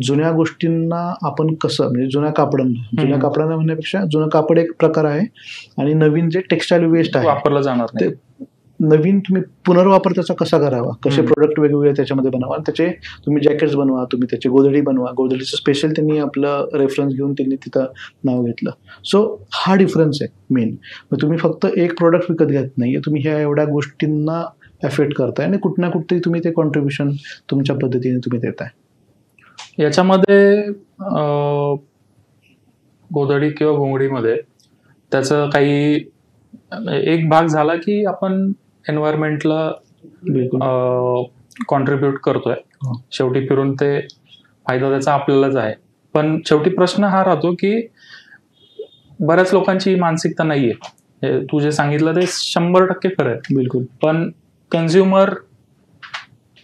जुन्या गोष्टींना आपण कसं, म्हणजे जुन्या कापडांना म्हणण्यापेक्षा जुनं कापड एक प्रकार आहे आणि नवीन जे टेक्स्टाईल वेस्ट आहे वापरलं जाणार ते नवीन तुम्ही पुनर्वापर त्याचा कसा करावा, कसे प्रोडक्ट वेगवेगळे त्याच्यामध्ये बनवा, त्याचे तुम्ही जॅकेट्स बनवा, तुम्ही त्याची गोधडी बनवा. गोधडीचं स्पेशल त्यांनी आपलं रेफरन्स घेऊन त्यांनी तिथं नाव घेतलं. सो हा डिफरन्स आहे मेन. मग तुम्ही फक्त एक प्रोडक्ट विकत घेत नाहीये, तुम्ही ह्या एवढ्या गोष्टींना एफेक्ट करताय आणि कुठं ना कुठेतरी तुम्ही ते कॉन्ट्रीब्युशन तुमच्या पद्धतीने तुम्ही देताय. याच्यामध्ये गोधडी किंवा घोंगडीमध्ये त्याचं काही एक भाग झाला की आपण एन्व्हायरमेंटला कॉन्ट्रीब्युट करतोय. शेवटी फिरून ते फायदा त्याचा आपल्यालाच आहे. पण शेवटी प्रश्न हा राहतो की बऱ्याच लोकांची मानसिकता नाहीये. तू जे सांगितलं ते 100% खरं आहे. बिलकुल. पण कन्झ्युमर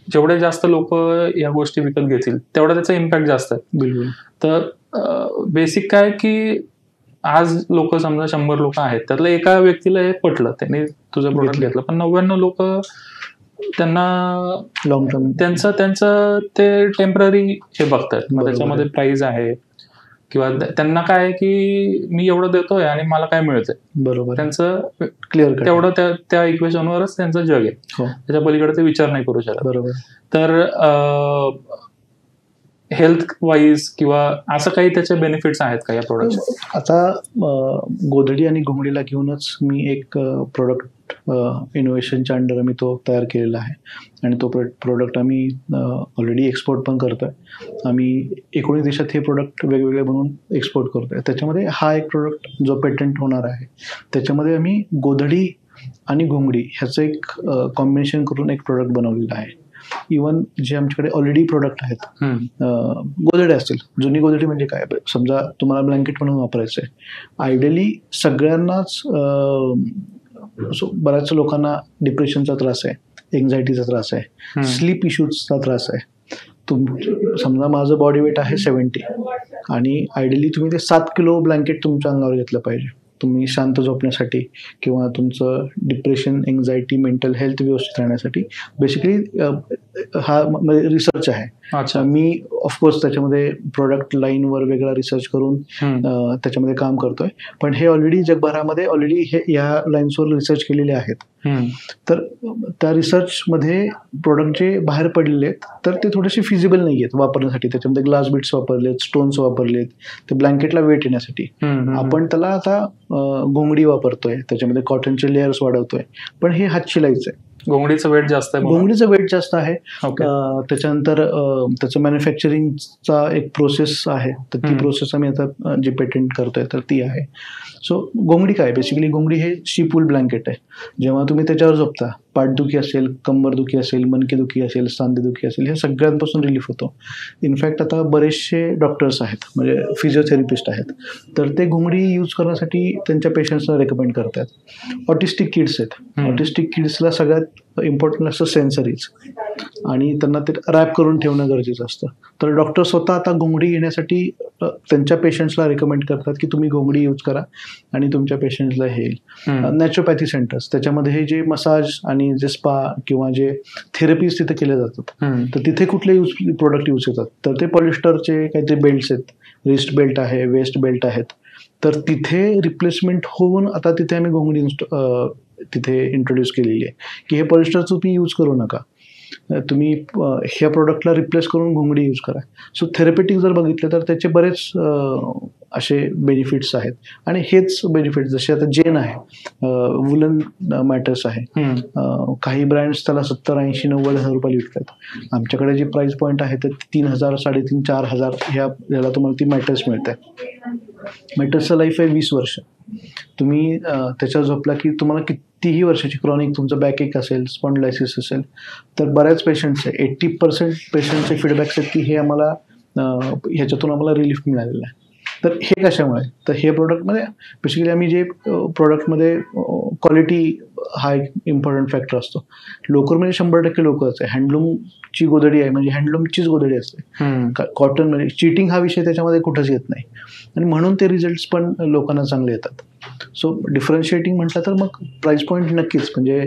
जेवढे जास्त लोक या गोष्टी विकत घेतील तेवढा त्याचा इम्पॅक्ट जास्त आहे. बिलकुल. तर बेसिक काय की आज लोक समजा 100 लोक आहेत, त्यातल्या एका व्यक्तीला हे पटलं, त्यांनी तुझं प्रोडक्ट घेतलं, पण 99 लोक त्यांना लॉंग टर्म त्यांचं ते टेम्पररी हे बघतात. मग त्याच्यामध्ये प्राइस आहे किंवा त्यांना काय आहे की मी एवढं देतोय आणि मला काय मिळतंय. बरोबर. त्यांचं क्लिअर तेवढं त्या इक्वेशनवरच त्यांचं जग आहे. त्याच्या पलीकडे ते विचार नाही करू शकत. बरोबर. तर हेल्थ वाईज किंवा असं काही त्याचे बेनिफिट्स आहेत का या प्रोडक्टचे? आता गोधडी आणि घोंगडीला घेऊनच मी एक प्रोडक्ट इनोव्हेशनच्या अंडर मी तो तयार केलेला आहे आणि तो प्रोडक्ट आम्ही ऑलरेडी एक्सपोर्ट पण करतोय. आम्ही 19 देशात हे प्रोडक्ट वेगवेगळे बनवून एक्सपोर्ट करतोय. त्याच्यामध्ये हा एक प्रोडक्ट जो पेटंट होणार आहे, त्याच्यामध्ये आम्ही गोधडी आणि घोंगडी ह्याचं एक कॉम्बिनेशन करून एक प्रोडक्ट बनवलेलं आहे. इवन जे आमच्याकडे ऑलरेडी प्रोडक्ट आहेत, गोधडी असतील, जुनी गोधडी म्हणजे काय, समजा तुम्हाला ब्लँकेट म्हणून वापरायचं आहे. आयडियली सगळ्यांनाच बऱ्याच लोकांना डिप्रेशनचा त्रास आहे, एन्झायटीचा त्रास आहे, स्लीप इश्यूजचा त्रास आहे. समजा माझं बॉडी वेट आहे 70 आणि आयडियली तुम्ही ते 7 किलो ब्लँकेट तुमच्या अंगावर घेतलं पाहिजे तुम्ही शांत झोपण्यासाठी किंवा तुमचं डिप्रेशन, एन्झायटी, मेंटल हेल्थ व्यवस्थित राहण्यासाठी. बेसिकली हा रिसर्च आहे. अच्छा. मी ऑफकोर्स त्याच्यामध्ये प्रोडक्ट लाईनवर वेगळा रिसर्च करून त्याच्यामध्ये काम करतोय, पण हे ऑलरेडी जगभरामध्ये ऑलरेडी हे या लाईन्सवर रिसर्च केलेले आहेत. तर त्या रिसर्चमध्ये प्रोडक्ट जे बाहेर पडलेले आहेत तर ते थोडेसे फिजिबल नाही आहेत वापरण्यासाठी. त्याच्यामध्ये ग्लास बीट्स वापरलेत, स्टोन्स वापरलेत ते ब्लँकेटला वेट येण्यासाठी. आपण त्याला आता घोंगडी वापरतोय, त्याच्यामध्ये कॉटनचे लेयर्स वाढवतोय, पण हे हातशिलाईचं आहे. घोंगडीचं वेट जास्त आहे. घोंगडीचं वेट जास्त आहे. त्याच्यानंतर त्याचं मॅन्युफॅक्चरिंगचा एक प्रोसेस आहे, तर ती प्रोसेस आम्ही आता जी पेटंट करतोय तर ती आहे. सो घोंगडी काय, बेसिकली घोंगडी हे शीपूल ब्लँकेट आहे. जेव्हा तुम्ही त्याच्यावर झोपता, पाठदुखी असेल, कंबरदुखी असेल, मणकेदुखी असेल, सांधेदुखी असेल, हे सगळ्यांपासून रिलीफ होतो. इनफॅक्ट आता बरेचसे डॉक्टर्स आहेत, म्हणजे फिजिओथेरपिस्ट आहेत, तर ते घोंगडी यूज करण्यासाठी त्यांच्या पेशंट्सला रेकमेंड करतात. ऑटिस्टिक किड्स आहेत, ऑटिस्टिक किड्सला सगळ्यात इम्पॉर्टंट असतं सेन्सरीज आणि त्यांना ते रॅप करून ठेवणं गरजेचं असतं. तर डॉक्टर स्वतः आता घोंगडी घेण्यासाठी त्यांच्या पेशंट्सला रेकमेंड करतात की तुम्ही घोंगडी यूज करा आणि तुमच्या पेशंट्सला हे येईल. नॅचरोपॅथी सेंटर्स, त्याच्यामध्ये हे जे मसाज आणि जे स्पा किंवा जे थेरपीज तिथे केले जातात, तर तिथे कुठले प्रोडक्ट यूज होतात, तर ते पॉलिस्टरचे काहीतरी बेल्ट्स आहेत, रिस्ट बेल्ट आहे, वेस्ट बेल्ट आहेत, तर तिथे रिप्लेसमेंट होऊन आता तिथे आम्ही घोंगडी तिथे इंट्रोड्यूस केलेली आहे की हे पॉलिस्टरचं तुम्ही यूज करू नका, तुम्ही ह्या प्रोडक्टला रिप्लेस करून घोंगडी यूज करा. सो थेरपेटिक जर बघितलं तर त्याचे बरेच असे बेनिफिट्स आहेत आणि हेच बेनिफिट्स जसे आता जेन आहे, वुलन मॅटर्स आहे, काही ब्रँड्स त्याला 70-80-90 हजार रुपये विकतात. आमच्याकडे जी प्राइस पॉईंट आहे तर 3,000, 3,500, 4,000 ह्याला तुम्हाला ती मॅटर्स मिळतात. मॅटर्सचं लाईफ आहे 20 वर्ष. तुम्ही त्याच्यावर झोपला की तुम्हाला कितीही वर्षाची क्रॉनिक तुमचं बॅकएक असेल, स्पॉन्डिलायसिस असेल, तर बऱ्याच पेशंट्स 80% पेशंटचे फीडबॅक्स आहेत की हे आम्हाला ह्याच्यातून आम्हाला रिलीफ मिळालेलं आहे. तर हे कशामुळे, तर हे प्रोडक्टमध्ये बेसिकली आम्ही जे प्रोडक्टमध्ये क्वालिटी हा एक इम्पॉर्टंट फॅक्टर असतो. लोकर म्हणजे 100% लोकरच आहे. हँडलूमची गोधडी आहे म्हणजे हँडलूमचीच गोधडी असते. कॉटन म्हणजे चिटिंग हा विषय त्याच्यामध्ये कुठंच येत नाही आणि म्हणून ते रिझल्ट्स पण लोकांना चांगले येतात. सो डिफरन्शिएटिंग म्हटलं तर मग प्राईस पॉईंट नक्कीच म्हणजे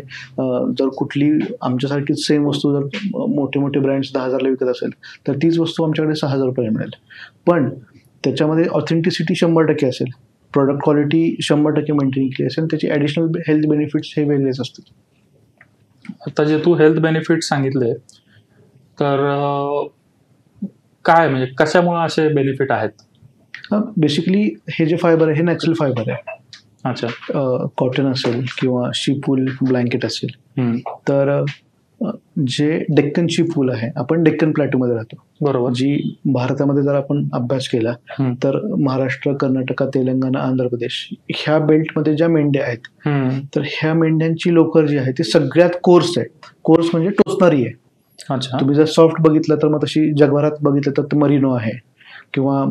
जर कुठली आमच्यासारखीच सेम वस्तू जर मोठे मोठे ब्रँड्स 10,000ला विकत असेल तर तीच वस्तू आमच्याकडे 6,000 रुपयाला मिळेल. पण त्याच्यामध्ये ऑथेंटिसिटी 100% असेल, प्रॉडक्ट क्वालिटी 100% मेंटेन केली असेल, त्याची ॲडिशनल हेल्थ बेनिफिट्स हे वेगळेच असतील. आता जे तू हेल्थ बेनिफिट सांगितले तर काय म्हणजे कशामुळे असे बेनिफिट आहेत? बेसिकली हे जे फायबर आहे हे नॅचरल फायबर आहे. अच्छा. कॉटन असेल किंवा शीप-वूल ब्लँकेट असेल तर जे डेक्कनची वूल आहे, आपण डेक्कन प्लॅटूमध्ये राहतो बरोबर, जी भारतामध्ये जर आपण अभ्यास केला तर महाराष्ट्र, कर्नाटक, तेलंगणा, आंध्र प्रदेश ह्या बेल्टमध्ये ज्या मेंढ्या आहेत तर ह्या मेंढ्यांची लोकर जी आहे ती सगळ्यात कोर्स आहे. कोर्स म्हणजे टोचणारी आहे. अच्छा. तुम्ही जर सॉफ्ट बघितलं तर मग तशी जगभरात बघितलं तर मरिनो आहे किंवा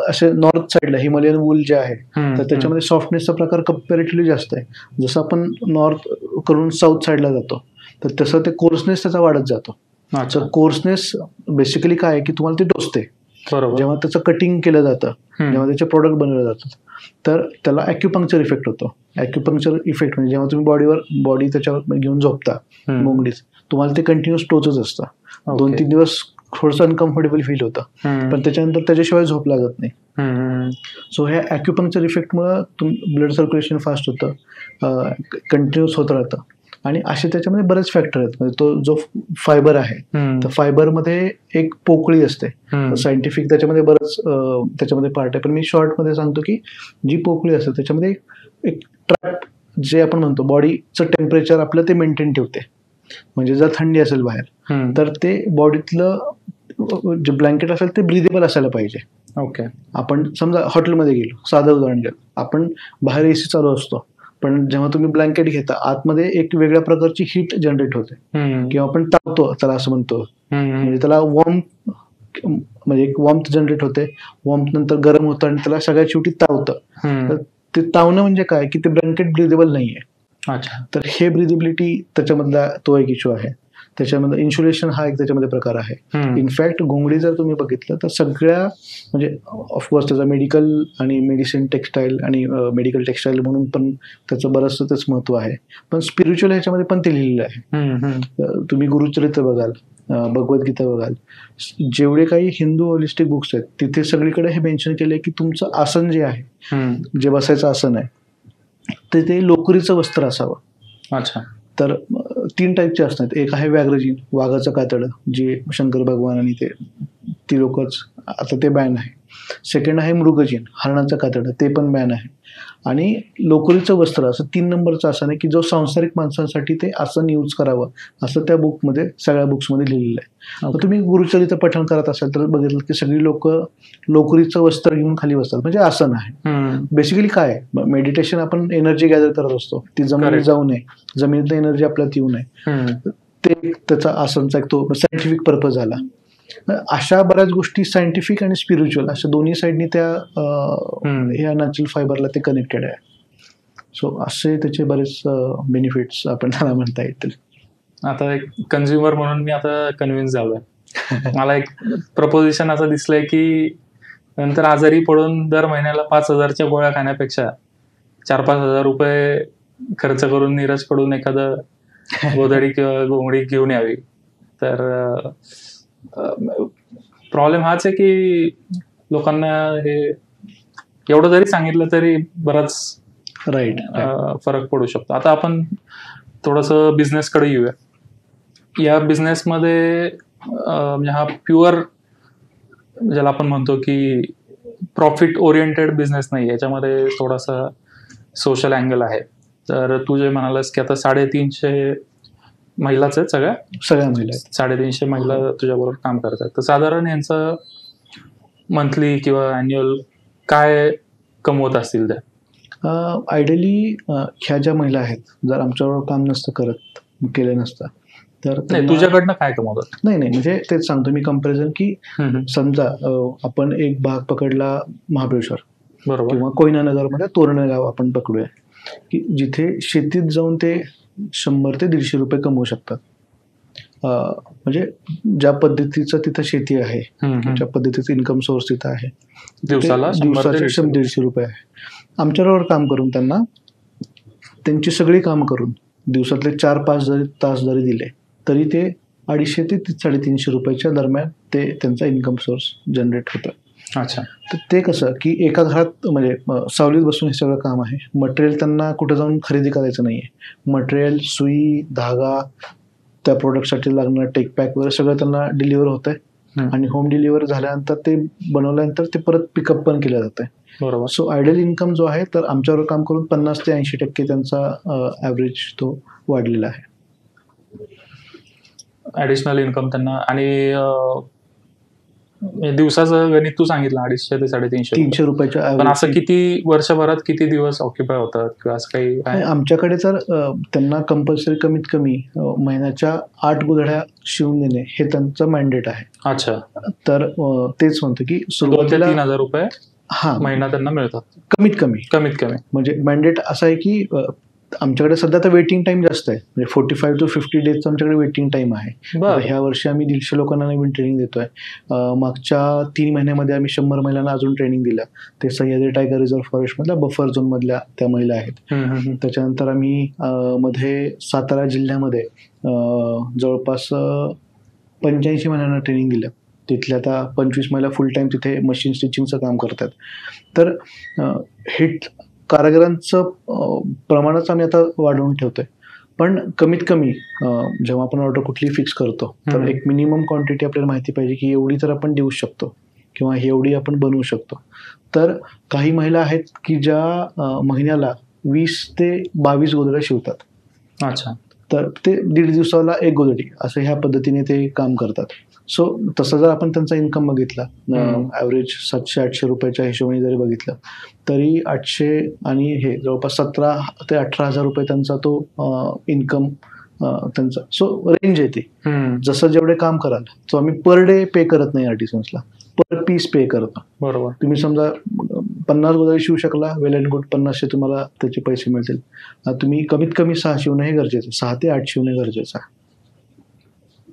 असे नॉर्थ साईडला हिमालयन वूल जे आहे तर त्याच्यामध्ये सॉफ्टनेसचा प्रकार कम्पॅरेटिव्हली जास्त आहे. जसं आपण नॉर्थ करून साऊथ साईडला जातो तर तसं ते कोर्सनेस त्याचा वाढत जातो. तर कोर्सनेस बेसिकली काय आहे की तुम्हाला ते टोचते. जेव्हा त्याचं कटिंग केलं जातं, जेव्हा त्याचे प्रोडक्ट बनवले जातात तर त्याला ॲक्युपंक्चर इफेक्ट होतो. ॲक्युपंक्चर इफेक्ट म्हणजे जेव्हा तुम्ही बॉडी त्याच्यावर घेऊन झोपता मुंगडीत, तुम्हाला ते कंटिन्युअस टोचत असतं. 2-3 दिवस थोडंसं अनकम्फर्टेबल फील होतं पण त्याच्यानंतर त्याच्याशिवाय झोप लागत नाही. सो ह्या ॲक्युपंक्चर इफेक्टमुळं ब्लड सर्क्युलेशन फास्ट होतं, कंटिन्युअस होत राहतं आणि असे त्याच्यामध्ये बरेच फॅक्टर आहेत. म्हणजे तो जो फायबर आहे तर फायबरमध्ये एक पोकळी असते. सायंटिफिक त्याच्यामध्ये बरंच त्याच्यामध्ये पार्ट आहे पण मी शॉर्टमध्ये सांगतो की जी पोकळी असते त्याच्यामध्ये एक ट्रॅप जे आपण म्हणतो बॉडीचं टेम्परेचर आपलं ते मेंटेन ठेवते. म्हणजे जर थंडी असेल बाहेर तर ते बॉडीतलं जे ब्लँकेट असेल ते ब्रिदेबल असायला पाहिजे. ओके. आपण समजा हॉटेलमध्ये गेलो, साधं उदाहरण घ्या, आपण बाहेर AC चालू असतो पण जेव्हा तुम्ही ब्लँकेट घेता आतमध्ये एक वेगळ्या प्रकारची हीट जनरेट होते किंवा आपण तापतो त्याला असं म्हणतो. म्हणजे त्याला म्हणजे एक वॉर्मथ जनरेट होते, वॉर्मथ नंतर गरम होतं आणि त्याला सगळ्यात शेवटी तावतं. तर ते तावणं म्हणजे काय की ते ब्लँकेट ब्रिदेबल नाहीये. अच्छा. तर हे ब्रिदेबिलिटी त्याच्यामधला तो एक इश्यू आहे. त्याच्यामध्ये इन्शुलेशन हा एक त्याच्यामध्ये प्रकार आहे. इनफॅक्ट घोंगडी जर तुम्ही बघितलं तर सगळ्या म्हणजे ऑफकोर्स त्याचा मेडिकल आणि मेडिसिन टेक्स्टाईल आणि मेडिकल टेक्स्टाईल म्हणून पण त्याचं बरंचसं त्याच महत्व आहे. पण स्पिरिच्युअल ह्याच्यामध्ये पण ते लिहिलेलं आहे. तुम्ही गुरुचरित्र बघाल, भगवद्गीता बघाल, जेवढे काही हिंदू होलिस्टिक बुक्स आहेत तिथे सगळीकडे हे मेन्शन केलंय की तुमचं आसन जे आहे, जे बसायचं आसन आहे ते लोकरीचं वस्त्र असावं. अच्छा. तर 3 टाईपचे असतात. एक आहे व्याघ्रजीन, वाघाचं कातडं, जे शंकर भगवान आणि ती लोकच आता ते बॅन आहे. सेकंड आहे मृगजीन, हरणाचं कातडं, ते पण बॅन आहे. आणि लोकरीचं वस्त्र असं 3 नंबरचं आसन आहे की जो सांसारिक माणसांसाठी ते आसन यूज करावं असं त्या बुकमध्ये सगळ्या बुक्समध्ये लिहिलेलं आहे. तर तुम्ही गुरुचरित्र पठण करत असाल तर बघितलं की सगळी लोक लोकरीचं वस्त्र घेऊन खाली बसतात म्हणजे आसन आहे. बेसिकली काय मेडिटेशन आपण एनर्जी गॅदर करत असतो, ती जमिनीत जाऊ नये, जमिनीतलं एनर्जी आपल्यात येऊ नये, ते त्याचा आसनचा एक तो सायंटिफिक पर्पज झाला. अशा बऱ्याच गोष्टी सायंटिफिक आणि स्पिरिच्युअल अशा दोन्ही साईडनी त्या ह्या नॅचरल फायबरला ते कनेक्टेड आहे. सो असे त्याचे बरेच बेनिफिट्स आपण त्याला म्हणता येतील. आता एक कन्झ्युमर म्हणून मी आता कन्व्हिन्स झालोय. मला एक प्रपोजिशन असं दिसलंय की नंतर आजारी पडून दर महिन्याला 5,000च्या गोळ्या खाण्यापेक्षा 4-5 हजार रुपये खर्च करून नीरजकडून एखादं गोधडी किंवा घोंगडी घेऊन यावी. तर प्रॉब्लेम हाच आहे की लोकांना हे एवढं जरी सांगितलं तरी बराच फरक पडू शकतो. आता आपण थोडंसं बिझनेसकडे येऊया. या बिझनेसमध्ये म्हणजे हा प्युअर ज्याला आपण म्हणतो की प्रॉफिट ओरिएंटेड बिझनेस नाही, याच्यामध्ये थोडासा सोशल अँगल आहे. तर तू जे म्हणालास की आता 350 महिलाच आहेत, सगळ्या महिला आहेत, 350 महिला तुझ्याबरोबर काम करतात. तर साधारण यांचं मंथली किंवा अॅन्युअल काय कमवत असतील त्या? आयडियली ह्या ज्या महिला आहेत जर आमच्याबरोबर काम नसतं केलं नसतं तर तुझ्याकडनं काय कमवतात? नाही म्हणजे तेच सांगतो मी कम्पॅरिझन की समजा आपण एक भाग पकडला महाबळेश्वर बरोबर किंवा कोयना नगरमध्ये तोरणा गाव आपण पकडूया की जिथे शेतीत जाऊन ते 100 ते 150 रुपये कमवू शकतात. म्हणजे ज्या पद्धतीचं तिथं शेती आहे, ज्या पद्धतीचं इन्कम सोर्स तिथं आहे, दिवसाला 100-150 रुपये आहे. आमच्याबरोबर काम करून त्यांची सगळी काम करून दिवसातले 4-5 तास जरी दिले तरी ते 250 ते 350 रुपयाच्या दरम्यान ते त्यांचा इन्कम सोर्स जनरेट होतं. अच्छा. तर ते कसं की एका घरात म्हणजे सावलीत बसून हे सगळं काम आहे. मटेरियल त्यांना कुठं जाऊन खरेदी करायचं नाहीये. मटेरियल, सुई, धागा, त्या प्रोडक्टसाठी लागणारं टेक पॅक वगैरे सगळं त्यांना डिलिव्हर होतंय आणि होम डिलिव्हर झाल्यानंतर ते बनवल्यानंतर ते परत पिकअप पण केलं जातंय. बरोबर. सो आयडियल इन्कम जो आहे तर आमच्यावर काम करून 50 ते 80% त्यांचा ॲव्हरेज तो वाढलेला आहे. ऍडिशनल इन्कम त्यांना. आणि दिवसाचं गणित तू सांगितलं 250 ते 350 रुपयाच्या. पण असं किती वर्षभरात किती दिवस ऑक्युपाय होतात किंवा असं काही आहे? आमच्याकडे तर त्यांना कंपल्सरी कमीत कमी महिन्याच्या 8 गोधड्या शिवून देणे हे त्यांचं मॅन्डेट आहे. अच्छा. तर तेच म्हणतो की 2,000 ते 3,000 रुपये महिना त्यांना मिळतात कमीत कमी. म्हणजे मॅन्डेट असं आहे की आमच्याकडे सध्या तर वेटिंग टाइम जास्त आहे. म्हणजे 45 to 50 डेजचा आमच्याकडे वेटिंग टाइम आहे. ह्या वर्षी आम्ही 150 लोकांना नवीन ट्रेनिंग देतोय. मागच्या 3 महिन्यामध्ये आम्ही 100 महिलांना अजून ट्रेनिंग दिलं. ते सह्याद्री टायगर रिझर्व्ह फॉरेस्ट मधल्या बफर झोन मधल्या त्या महिला आहेत. त्याच्यानंतर आम्ही मध्ये सातारा जिल्ह्यामध्ये जवळपास 85 महिलांना ट्रेनिंग दिलं. तिथल्या आता 25 महिला फुल टाइम तिथे मशीन स्टिचिंगचं काम करतात. तर हिट कारागिरांचं प्रमाणच आम्ही आता वाढवून ठेवतोय. पण कमीत कमी जेव्हा आपण ऑर्डर कुठली फिक्स करतो तर एक मिनिमम क्वांटिटी आपल्याला माहिती पाहिजे की एवढी तर आपण देऊ शकतो किंवा एवढी आपण बनवू शकतो. तर काही महिला आहेत की ज्या महिन्याला 20 ते 22 गोधड्या शिवतात. अच्छा. तर ते 1.5 दिवसाला 1 गोधडी असं ह्या पद्धतीने ते काम करतात. सो तसं जर आपण त्यांचा इन्कम बघितला ॲव्हरेज 700-800 रुपयाच्या हिशोबाने जरी बघितलं तरी 800 आणि हे जवळपास 17 ते 18,000 रुपये त्यांचा तो इन्कम त्यांचा. सो रेंज आहे ती. जसं जेवढे काम कराल सो आम्ही पर डे पे करत नाही आर्टिसन्सला, पर पीस पे करतो. बरोबर. तुम्ही समजा 50 गोधडी शिवू शकला, वेल अँड गुड, 50 तुम्हाला त्याचे पैसे मिळतील. तुम्ही कमीत कमी 6 शिवणं हे गरजेचं आहे. 6 ते 8 शिवणं गरजेचं आहे.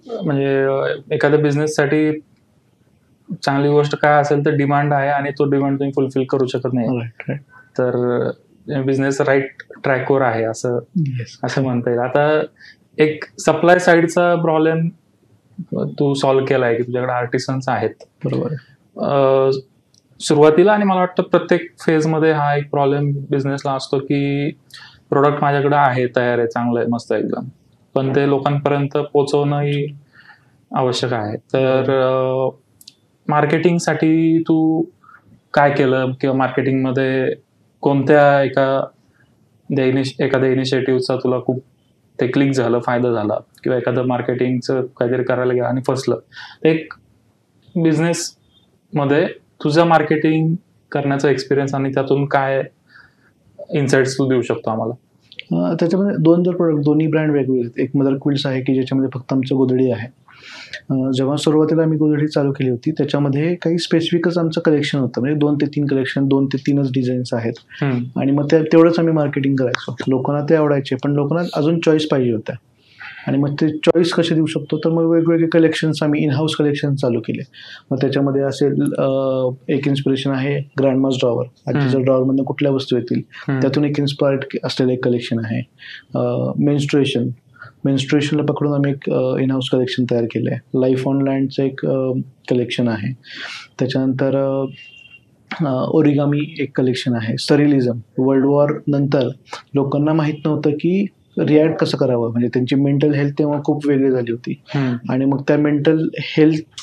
म्हणजे एखाद्या बिझनेससाठी चांगली गोष्ट काय असेल तर डिमांड आहे आणि तो डिमांड तुम्ही फुलफिल करू शकत नाही. तर बिझनेस राईट ट्रॅकवर आहे असं म्हणता येईल. आता एक सप्लाय साईडचा प्रॉब्लेम तू सॉल्व्ह केला आहे की तुझ्याकडे आर्टिसन्स आहेत. बरोबर. सुरुवातीला आणि मला वाटतं प्रत्येक फेजमध्ये हा एक प्रॉब्लेम बिझनेसला असतो की प्रोडक्ट माझ्याकडे आहे, तयार आहे, चांगलं आहे, मस्त एकदम, पण ते लोकांपर्यंत पोहोचवणंही आवश्यक आहे. तर मार्केटिंगसाठी तू काय केलं किंवा मार्केटिंगमध्ये कोणत्या एखाद्या इनिशिएटिव्हचा तुला खूप ते क्लिक झालं, फायदा झाला किंवा एखादं मार्केटिंगचं काहीतरी करायला गेलं आणि फसलं, तर एक बिझनेसमध्ये तुझा मार्केटिंग करण्याचा एक्सपिरियन्स आणि त्यातून काय इन्साइट्स तू देऊ शकतो आम्हाला? त्याच्यामध्ये 2 प्रोडक्ट, दोन्ही ब्रँड वेगवेगळे आहेत. एक मदर क्विल्स आहे की ज्याच्यामध्ये फक्त आमचं गोधडी आहे. जेव्हा सुरुवातीला आम्ही गोधडी चालू केली होती त्याच्यामध्ये काही स्पेसिफिकच आमचं कलेक्शन होतं. म्हणजे 2 ते 3 कलेक्शन, 2 ते 3च डिझाईन्स आहेत आणि मग तेवढंच आम्ही मार्केटिंग करायचो. लोकांना ते आवडायचे पण लोकांना अजून चॉईस पाहिजे होत्या. आणि मग ते चॉईस कसे देऊ शकतो तर मग वेगवेगळे कलेक्शन्स आम्ही इनहाऊस कलेक्शन चालू केले. मग त्याच्यामध्ये असेल एक इन्स्पिरेशन आहे ग्रँडमास ड्रॉवर. आजच्या ड्रॉवरमधून कुठल्या वस्तू येतील त्यातून एक इन्स्पायर्ड असलेलं एक कलेक्शन आहे. मेन्स्ट्रुएशनला पकडून आम्ही एक इनहाऊस कलेक्शन तयार केलं आहे. लाईफ ऑन लँडचं एक कलेक्शन आहे. त्याच्यानंतर ओरिगामी एक कलेक्शन आहे. स्टरिलिझम, वर्ल्ड वॉर नंतर लोकांना माहीत नव्हतं की रिॲक्ट कसं करावं, म्हणजे त्यांची मेंटल हेल्थ तेव्हा खूप वेगळी झाली होती आणि मग त्या मेंटल हेल्थ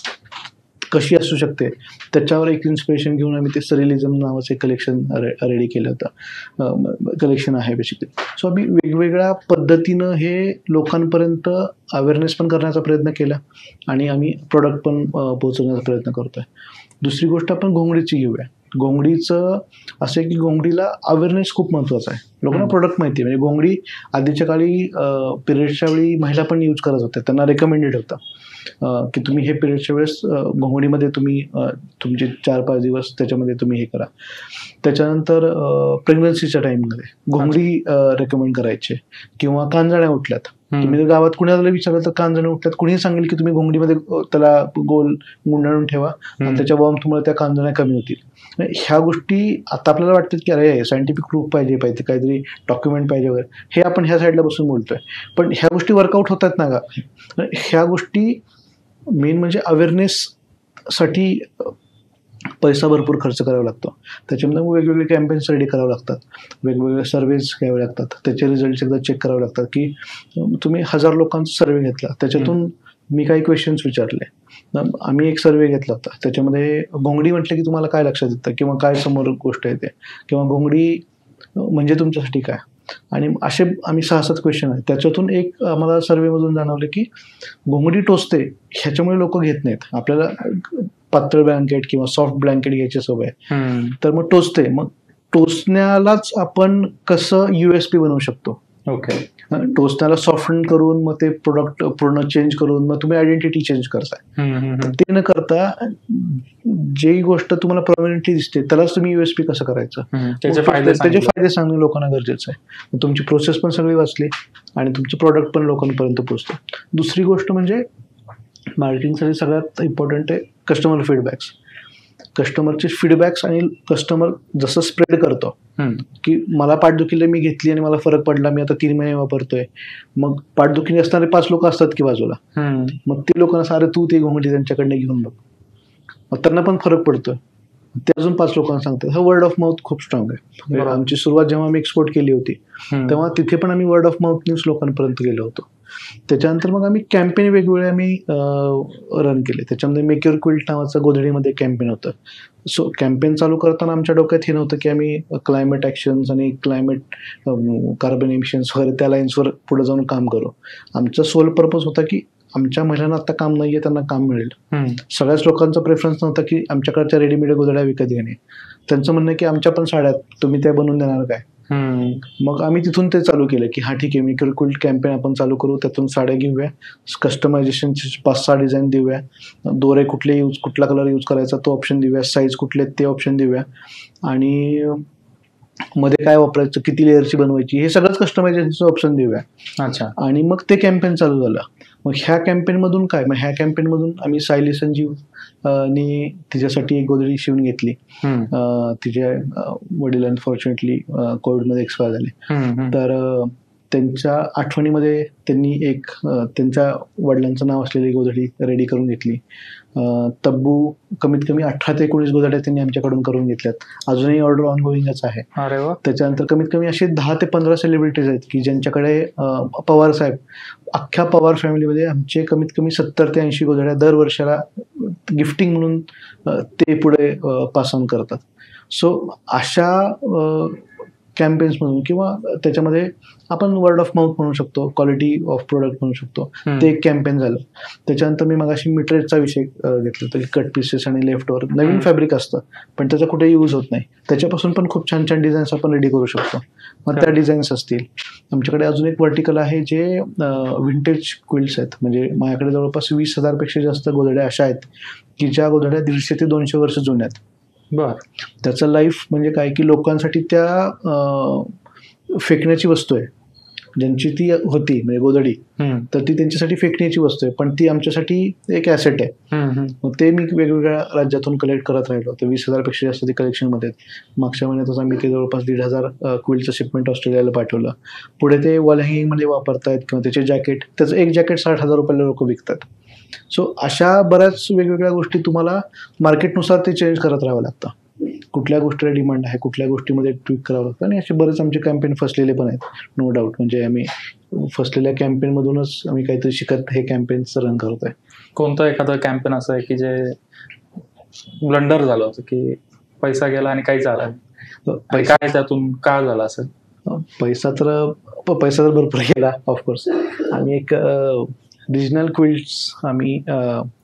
कशी असू शकते त्याच्यावर एक इन्स्पिरेशन घेऊन आम्ही ते स्टरिलिझम नावाचं एक कलेक्शन रेडी केलं होतं. कलेक्शन आहे बेसिकली. सो आम्ही वेगवेगळ्या पद्धतीनं हे लोकांपर्यंत अवेअरनेस पण करण्याचा प्रयत्न केला आणि आम्ही प्रोडक्ट पण पोहोचवण्याचा प्रयत्न करतोय. दुसरी गोष्ट आपण घोंगडीची घेऊया. घोंगडीचं असं आहे की घोंगडीला अवेअरनेस खूप महत्त्वाचा आहे. लोकांना प्रोडक्ट माहिती आहे. म्हणजे घोंगडी आधीच्या काळी पिरियड्सच्या वेळी महिला पण यूज करत होत्या, त्यांना रेकमेंडेड होतं. की तुम्ही हे पिरियडच्या वेळेस घोंगडीमध्ये तुम्ही तुमचे 4-5 दिवस त्याच्यामध्ये तुम्ही हे करा. त्याच्यानंतर प्रेग्नन्सीच्या टाईममध्ये घोंगडी रेकमेंड करायचे, किंवा कांजण्या उठल्यात, तुम्ही गावात कुणाला विचारलं तर कांजण्या उठल्यात, कुणीही सांगेल की तुम्ही घोंगडीमध्ये त्याला गोल गुंडाळून ठेवा आणि त्याच्या वॉर्मथमुळे त्या कांजण्या कमी होतील. ह्या गोष्टी आता आपल्याला वाटतात की अरे सायंटिफिक प्रूफ पाहिजे काहीतरी डॉक्युमेंट पाहिजे वगैरे, हे आपण ह्या साईडला बसून बोलतोय, पण ह्या गोष्टी वर्कआउट होतात ना का? ह्या गोष्टी मेन म्हणजे अवेअरनेससाठी पैसा भरपूर खर्च करावा लागतो. त्याच्यामध्ये वेगवेगळे कॅम्पेन्स रेडी करावे लागतात, वेगवेगळे सर्वेज घ्यावे लागतात, त्याचे रिझल्ट एकदा चेक करावे लागतात. की तुम्ही 1000 लोकांचा सर्वे घेतला, त्याच्यातून मी काही क्वेश्चन्स विचारले. आम्ही एक सर्वे घेतला होता, त्याच्यामध्ये घोंगडी म्हटलं की तुम्हाला काय लक्षात येतं किंवा काय समोर गोष्ट येते, किंवा घोंगडी म्हणजे तुमच्यासाठी काय, आणि असे आम्ही 6-7 क्वेश्चन आहेत. त्याच्यातून एक आम्हाला सर्वेमधून जाणवलं की घोंगडी टोचते ह्याच्यामुळे लोक घेत नाहीत. आपल्याला पातळ ब्लँकेट किंवा सॉफ्ट ब्लँकेट घ्यायची सवय, तर मग टोचते. मग टोचण्यालाच आपण कसं USP बनवू शकतो. ओके, टोचण्याला सॉफ्टन करून मग ते प्रोडक्ट पूर्ण चेंज करून मग तुम्ही आयडेंटिटी चेंज करताय. ते न करता जी गोष्ट तुम्हाला प्रॉमिनंटली दिसते त्यालाच तुम्ही USP कसं करायचं, त्याचे फायदे सांगणे लोकांना गरजेचं आहे. तुमची प्रोसेस पण सगळी वाचली आणि तुमचं प्रॉडक्ट पण लोकांपर्यंत पोहोचतं. दुसरी गोष्ट म्हणजे मार्केटिंगसाठी सगळ्यात इम्पॉर्टंट आहे कस्टमर फीडबॅक्स. कस्टमरचे फीडबॅक्स आणि कस्टमर जसं स्प्रेड करतो की मला पाठदुखीला मी घेतली आणि मला फरक पडला, मी आता 3 महिने वापरतोय, मग पाठदुखी असणारे 5 लोक असतात की बाजूला, मग ते लोकांना सारे तू ते घोंगडी त्यांच्याकडनं घेऊन बघ, मग त्यांना पण फरक पडतोय, ते अजून 5 लोकांना सांगतात. हा वर्ड ऑफ माउथ खूप स्ट्रॉंग आहे. आमची सुरुवात जेव्हा आम्ही एक्सपोर्ट केली होती तेव्हा तिथे पण आम्ही वर्ड ऑफ माउथ न्यूज लोकांपर्यंत गेलो होतो. त्याच्यानंतर मग आम्ही कॅम्पेन वेगवेगळे आम्ही रन केले. त्याच्यामध्ये मेक युअर क्विल्ट नावाचं गोधडीमध्ये कॅम्पेन होतं. सो कॅम्पेन चालू करताना आमच्या डोक्यात हे नव्हतं की आम्ही क्लायमेट ॲक्शन्स आणि क्लायमेट कार्बन एमिशन्स वगैरे त्या लाईन्सवर पुढे जाऊन काम करू. आमचा सोल पर्पज होता की आमच्या महिलांना आता काम नाहीये, त्यांना काम मिळेल. सगळ्याच लोकांचा प्रेफरन्स नव्हता की आमच्याकडच्या रेडीमेड गोधड्या विकत घेणे. त्यांचं म्हणणं की आमच्या पण साड्यात तुम्ही त्या बनवून देणार काय. मग आम्ही तिथून ते चालू केलं की हा ठीक आहे, मेक युअर क्विल्ट कॅम्पेन आपण चालू करू, त्यातून साड्या घेऊया, कस्टमायझेशनचे 5-6 डिझाईन देऊया, दोरे कुठला कलर यूज करायचा तो ऑप्शन देऊया, साईज कुठले ते ऑप्शन देऊया, आणि मध्ये काय वापरायचं, किती लेअरची बनवायची, हे सगळंच कस्टमायझेशनचं ऑप्शन देऊया. अच्छा. आणि मग ते कॅम्पेन चालू झालं. मग ह्या कॅम्पेनमधून काय, मग ह्या कॅम्पेनमधून आम्ही सायली संजीव नी तिच्यासाठी एक गोधडी शिवून घेतली. तिचे वडील अनफॉर्च्युनेटली कोविडमध्ये एक्सपायर झाले, तर त्यांच्या आठवणीमध्ये त्यांनी एक त्यांच्या वडिलांचं नाव असलेली गोधडी रेडी करून घेतली. तब्बू कमीत कमी 18 ते 19 गोधड्या त्यांनी आमच्याकडून करून घेतल्यात. अजूनही ऑर्डर ऑनगोईंगच आहे. त्याच्यानंतर कमीत कमी असे 10 ते 15 सेलिब्रिटीज आहेत की ज्यांच्याकडे पवार साहेब, अख्ख्या पवार फॅमिलीमध्ये आमचे कमीत कमी 70 ते 80 गोधड्या दर वर्षाला गिफ्टिंग म्हणून ते पुढे पास ऑन करतात. सो अशा कॅम्पेन्समधून किंवा त्याच्यामध्ये आपण वर्ड ऑफ माउथ म्हणू शकतो, क्वालिटी ऑफ प्रोडक्ट म्हणू शकतो, ते एक कॅम्पेन झालं. त्याच्यानंतर मी मगाशी मिटरेजचा विषय घेतला होता की कट पीसेस आणि लेफ्ट ओव्हर नवीन फॅब्रिक असतं पण त्याचा कुठे यूज होत नाही, त्याच्यापासून पण खूप छान छान डिझाईन्स आपण रेडी करू शकतो. मग त्या डिझाईन्स असतील. आमच्याकडे अजून एक वर्टिकल आहे जे विंटेज क्विल्ट्स आहेत. म्हणजे माझ्याकडे जवळपास 20,000 पेक्षा जास्त गोधड्या अशा आहेत की ज्या गोधड्या 150 ते 200 वर्ष जुन्या आहेत. त्याचं लाईफ म्हणजे काय की लोकांसाठी त्या फेकण्याची वस्तू आहे, ज्यांची ती होती म्हणजे गोधडी, तर ती त्यांच्यासाठी फेकण्याची वस्तू आहे, पण ती आमच्यासाठी एक ॲसेट आहे. मग ते मी वेगवेगळ्या राज्यातून कलेक्ट करत राहिलो. तर 20,000 पेक्षा जास्त ते कलेक्शनमध्ये आहेत. मागच्या महिन्यातच आम्ही ते जवळपास 1,500 क्विल्टचं शिपमेंट ऑस्ट्रेलियाला पाठवलं. पुढे ते वॉल हँगिंगमध्ये वापरतायत किंवा त्याचे जॅकेट, त्याचं एक जॅकेट 60,000 रुपयाला लोक विकतात. सो अशा बऱ्याच वेगवेगळ्या गोष्टी तुम्हाला मार्केटनुसार ते चेंज करत राहावं लागतं. कुठल्या गोष्टीला डिमांड आहे, कुठल्या गोष्टीमध्ये ट्विक करावं लागतं. आणि असे बरेच आमचे कॅम्पेन फसलेले पण आहेत, नो डाऊट. म्हणजे आम्ही फसलेल्या कॅम्पेनमधूनच आम्ही काहीतरी शिकत हे कॅम्पेन्स रन करतोय. कोणतं एखादं कॅम्पेन असं आहे की जे ब्लंडर झालं होतं की पैसा गेला आणि काही झालं नाही, काय त्यातून काय झालं असेल? पैसा तर भरपूर गेला ऑफकोर्स. आम्ही एक रिजनल क्विल्ट्स आम्ही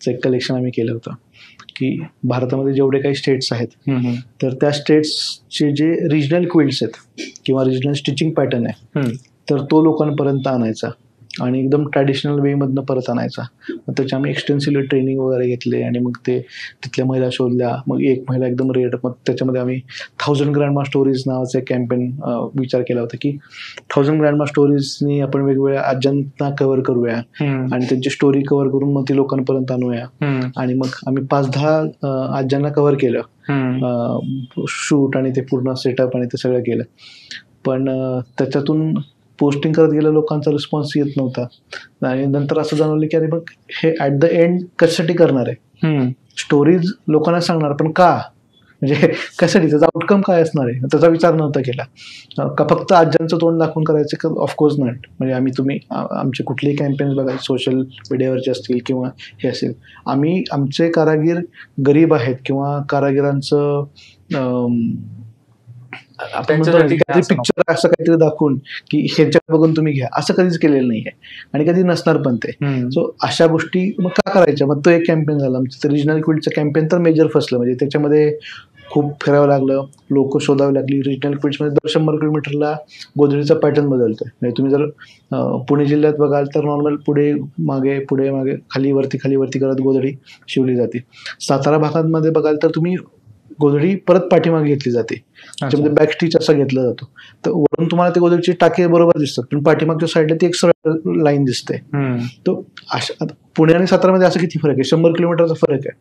एक कलेक्शन आम्ही केलं होतं की भारतामध्ये जेवढे काही स्टेट्स आहेत तर त्या स्टेट्सचे जे रिजनल क्विल्ट्स आहेत किंवा रिजनल स्टिचिंग पॅटर्न आहे तर तो लोकांपर्यंत आणायचा आणि एकदम ट्रॅडिशनल वे मधनं परत आणायचा. मग त्याची आम्ही एक्सटेन्सिव्हली ट्रेनिंग वगैरे घेतले आणि मग ते तिथल्या महिला शोधल्या. मग एक महिला एकदम रेअर, मग त्याच्यामध्ये आम्ही 1000 ग्रँडमा स्टोरीज नावाचे कॅम्पेन विचार केला होता की 1000 ग्रँडमा स्टोरीजनी आपण वेगवेगळ्या आज्यांना कव्हर करूया आणि त्यांची स्टोरी कव्हर करून मग ती लोकांपर्यंत आणूया. आणि मग आम्ही 5-10 आज्यांना कव्हर केलं, शूट आणि ते पूर्ण सेटअप आणि ते सगळं केलं. पण त्याच्यातून पोस्टिंग करत गेल्या लोकांचा रिस्पॉन्स येत नव्हता आणि नंतर असं जाणवलं की अरे मग हे ऍट द एंड कशासाठी करणार आहे, स्टोरीज लोकांना सांगणार पण का, म्हणजे कशासाठी, त्याचा आउटकम काय असणार आहे, त्याचा विचार नव्हता केला. का फक्त आज्यांचं तोंड दाखवून करायचं, ऑफकोर्स नॉट. म्हणजे तुम्ही आमचे कुठलेही कॅम्पेन्स बघा, सोशल मीडियावरचे असतील किंवा हे असेल, आमचे कारागीर गरीब आहेत किंवा कारागिरांचं आपण पिक्चर असं काहीतरी दाखवून की ह्याच्यात बघून तुम्ही घ्या, असं कधीच केलेलं नाहीये आणि कधी नसणार पण ते. सो अशा गोष्टी मग का करायच्या. मग तो एक कॅम्पेन झाला आमचं रिजनल क्विल्टचं कॅम्पेन, तर मेजर फसलं. म्हणजे त्याच्यामध्ये खूप फिरावं लागलं, लोक शोधावी लागली. रिजनल क्विल्ट्समध्ये दर 100 किलोमीटरला गोधडीचा पॅटर्न बदलतोय. म्हणजे तुम्ही जर पुणे जिल्ह्यात बघाल तर नॉर्मल पुढे मागे खाली वरती करत गोधडी शिवली जाते. सातारा भागांमध्ये बघाल तर तुम्ही गोधडी परत पाठीमागे घेतली जाते, त्याच्यामध्ये बॅक स्टिच असा घेतला जातो. तर वरून तुम्हाला ते गोधडीचे टाके बरोबर दिसतात, पण पाठीमागच्या साईडला ती एक सरळ लाईन दिसते. तो पुणे आणि सातारामध्ये असं किती फरक आहे, 100 किलोमीटरचा फरक आहे.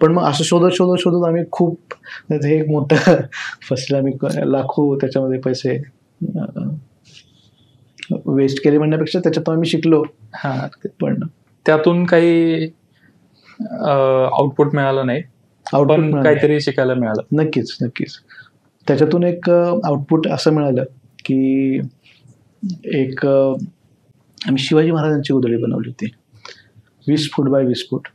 पण मग असं शोधत आम्ही खूप हे एक मोठं फसलं. आम्ही लाखो त्याच्यामध्ये पैसे वेस्ट केले म्हणण्यापेक्षा त्याच्यातून आम्ही शिकलो. पण त्यातून काही आउटपुट मिळालं नाही, पण काहीतरी शिकायला मिळालं. नक्कीच. त्याच्यातून एक आउटपुट असं मिळालं की आम्ही शिवाजी महाराजांची गोधडी बनवली होती 20 फूट बाय 20 फूट,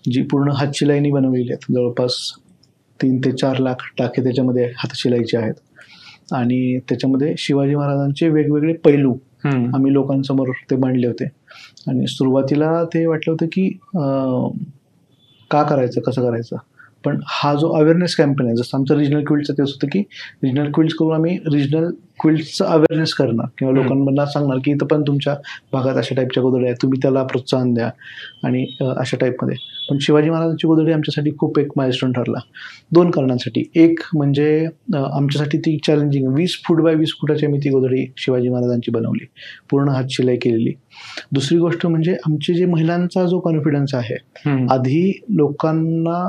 जी पूर्ण हातशिलाईनी बनवलेली आहेत. जवळपास 3 ते 4 लाख टाके त्याच्यामध्ये हातशिलाईचे आहेत. आणि त्याच्यामध्ये शिवाजी महाराजांचे वेगवेगळे पैलू आम्ही लोकांसमोर ते मांडले होते. आणि सुरुवातीला ते वाटलं होतं की का करायचं, कसं करायचं. पण हा जो अवेअरनेस कॅम्पेन आहे, जसं आमचं रिजनल क्विल्टचं तेच होतं की रिजनल क्विल्ट्स करून आम्ही रिजनल क्विल्ट्सचं अवेअरनेस करणार किंवा लोकांना सांगणार की इथं पण तुमच्या भागात अशा टाईपच्या गोधड्या आहेत, तुम्ही त्याला प्रोत्साहन द्या आणि अशा टाईपमध्ये. पण शिवाजी महाराजांची गोधडी आमच्यासाठी खूप एक माइलस्टोन ठरला 2 कारणांसाठी. एक म्हणजे आमच्यासाठी ती चॅलेंजिंग 20 फूट बाय 20 फुटाची आम्ही ती गोधडी शिवाजी महाराजांची बनवली, पूर्ण हातशिलाई केलेली. दुसरी गोष्ट म्हणजे आमचे जे महिलांचा जो कॉन्फिडन्स आहे, आधी लोकांना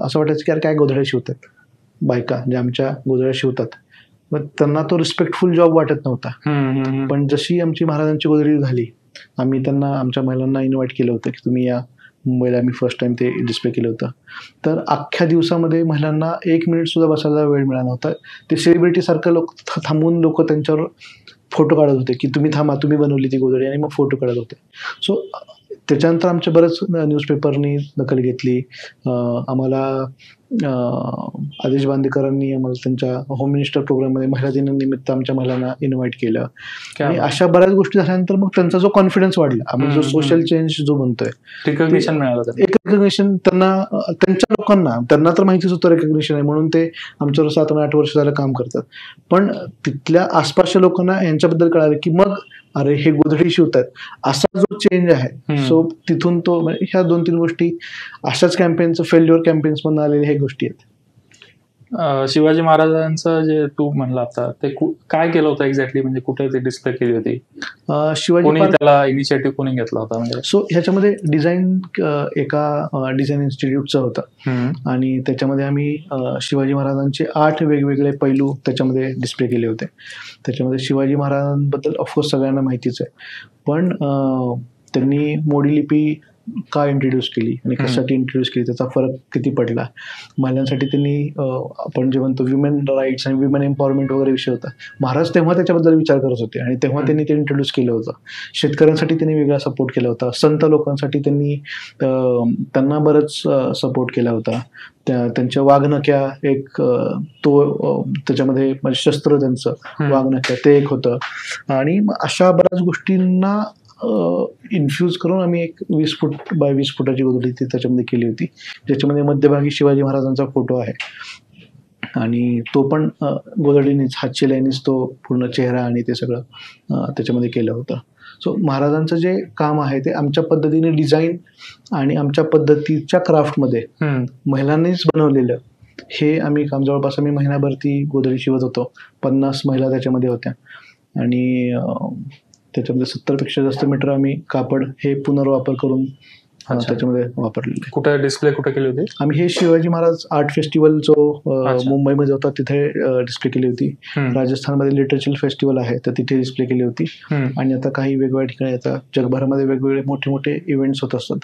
असं वाटायचं की यार काय गोधड्या शिवतात बायका, ज्या आमच्या गोधड्या शिवतात, मग त्यांना तो रिस्पेक्टफुल जॉब वाटत नव्हता. पण जशी आमची महाराजांची गोधडी झाली, आम्ही आमच्या महिलांना इन्व्हाइट केलं होतं की तुम्ही या मुंबईला. आम्ही फर्स्ट टाइम ते डिस्प्ले केलं होतं. तर अख्ख्या दिवसामध्ये महिलांना 1 मिनिट सुद्धा बसायला वेळ मिळाला नव्हता. ते सेलिब्रिटीसारखं थांबून लोक त्यांच्यावर फोटो काढत होते की तुम्ही थांबा, तुम्ही बनवली ती गोधडी, आणि मग फोटो काढत होते. सो त्याच्यानंतर आमच्या बऱ्याच न्यूजपेपरनी दखल घेतली. आम्हाला आदेश बांदेकरांनी आम्हाला त्यांच्या होम मिनिस्टर प्रोग्राममध्ये महिला दिनानिमित्त आमच्या महिलांना इन्व्हाइट केलं. आणि अशा बऱ्याच गोष्टी झाल्यानंतर मग त्यांचा जो कॉन्फिडन्स वाढला, आम्ही जो सोशल चेंज जो म्हणतोय, रिकग्निशन मिळालं. एक रिकग्निशन त्यांच्या लोकांना, त्यांना तर माहितीच होतं रिकग्निशन आहे म्हणून ते आमच्यावर 7-8 वर्ष झालं काम करतात. पण तिथल्या आसपासच्या लोकांना यांच्याबद्दल कळालं की मग अरे हे गोधडी शिवतात, असा जो चेंज आहे. सो तिथून तो ह्या 2-3 गोष्टी अशाच कॅम्पेनचं फेल्युअर कॅम्पेन्स मधून आलेल्या हे गोष्टी आहेत. शिवाजी महाराजांचं जे तू म्हणला आता, ते काय केलं होतं एक्झॅक्टली, म्हणजे कुठे ते डिस्प्ले केली होती, शिवाजी त्याला इनिशिएटिव्ह कोणी घेतला होता? म्हणजे सो ह्याच्यामध्ये डिझाईन एका डिझाईन इन्स्टिट्यूटचं होतं आणि त्याच्यामध्ये आम्ही शिवाजी महाराजांचे 8 वेगवेगळे पैलू त्याच्यामध्ये डिस्प्ले केले होते. त्याच्यामध्ये शिवाजी महाराजांबद्दल ऑफकोर्स सगळ्यांना माहितीच आहे, पण त्यांनी मोडी लिपी का इंट्रोड्यूस केली आणि कशासाठी इंट्रोड्यूस केली, त्याचा फरक किती पडला. महिलांसाठी त्यांनी आपण जे म्हणतो विमेन राईट्स आणि विमेन एम्पॉवरमेंट वगैरे विषय होता. महाराज तेव्हा त्याच्याबद्दल विचार करत होते आणि तेव्हा त्यांनी ते इंट्रोड्यूस केलं होतं. शेतकऱ्यांसाठी त्यांनी वेगळा सपोर्ट केला होता. संत लोकांसाठी त्यांना बरंच सपोर्ट केला होता. त्यांच्या वाघनक्या एक त्याच्यामध्ये म्हणजे शस्त्र त्यांचं वाघनक्या ते एक होतं. आणि अशा बऱ्याच गोष्टींना इन्फ्यूज करून आम्ही एक 20 फूट बाय 20 फुटाची गोधडी ती त्याच्यामध्ये केली होती, ज्याच्यामध्ये मध्यभागी शिवाजी महाराजांचा फोटो आहे आणि तो पण गोधडीनेच हातशिलाईनेच तो पूर्ण चेहरा आणि ते सगळं त्याच्यामध्ये केलं होतं. सो महाराजांचं जे काम आहे ते आमच्या पद्धतीने डिझाईन आणि आमच्या पद्धतीच्या क्राफ्टमध्ये महिलांनीच बनवलेलं हे आम्ही काम जवळपास आम्ही महिनाभर ती गोधडी शिवत होतो. 50 महिला त्याच्यामध्ये होत्या आणि त्याच्यामध्ये 70पेक्षा जास्त मीटर आम्ही कापड हे पुनर्वापर करून त्याच्यामध्ये वापरलेले. कुठे डिस्प्ले कुठे केली होती? आम्ही हे शिवाजी महाराज आर्ट फेस्टिवल जो मुंबईमध्ये होता तिथे डिस्प्ले केली होती. राजस्थानमध्ये लिटरेचर फेस्टिवल आहे तर तिथे डिस्प्ले केली होती. आणि आता काही वेगवेगळ्या ठिकाणी आता जगभरामध्ये वेगवेगळे मोठे मोठे इव्हेंट्स होत असतात.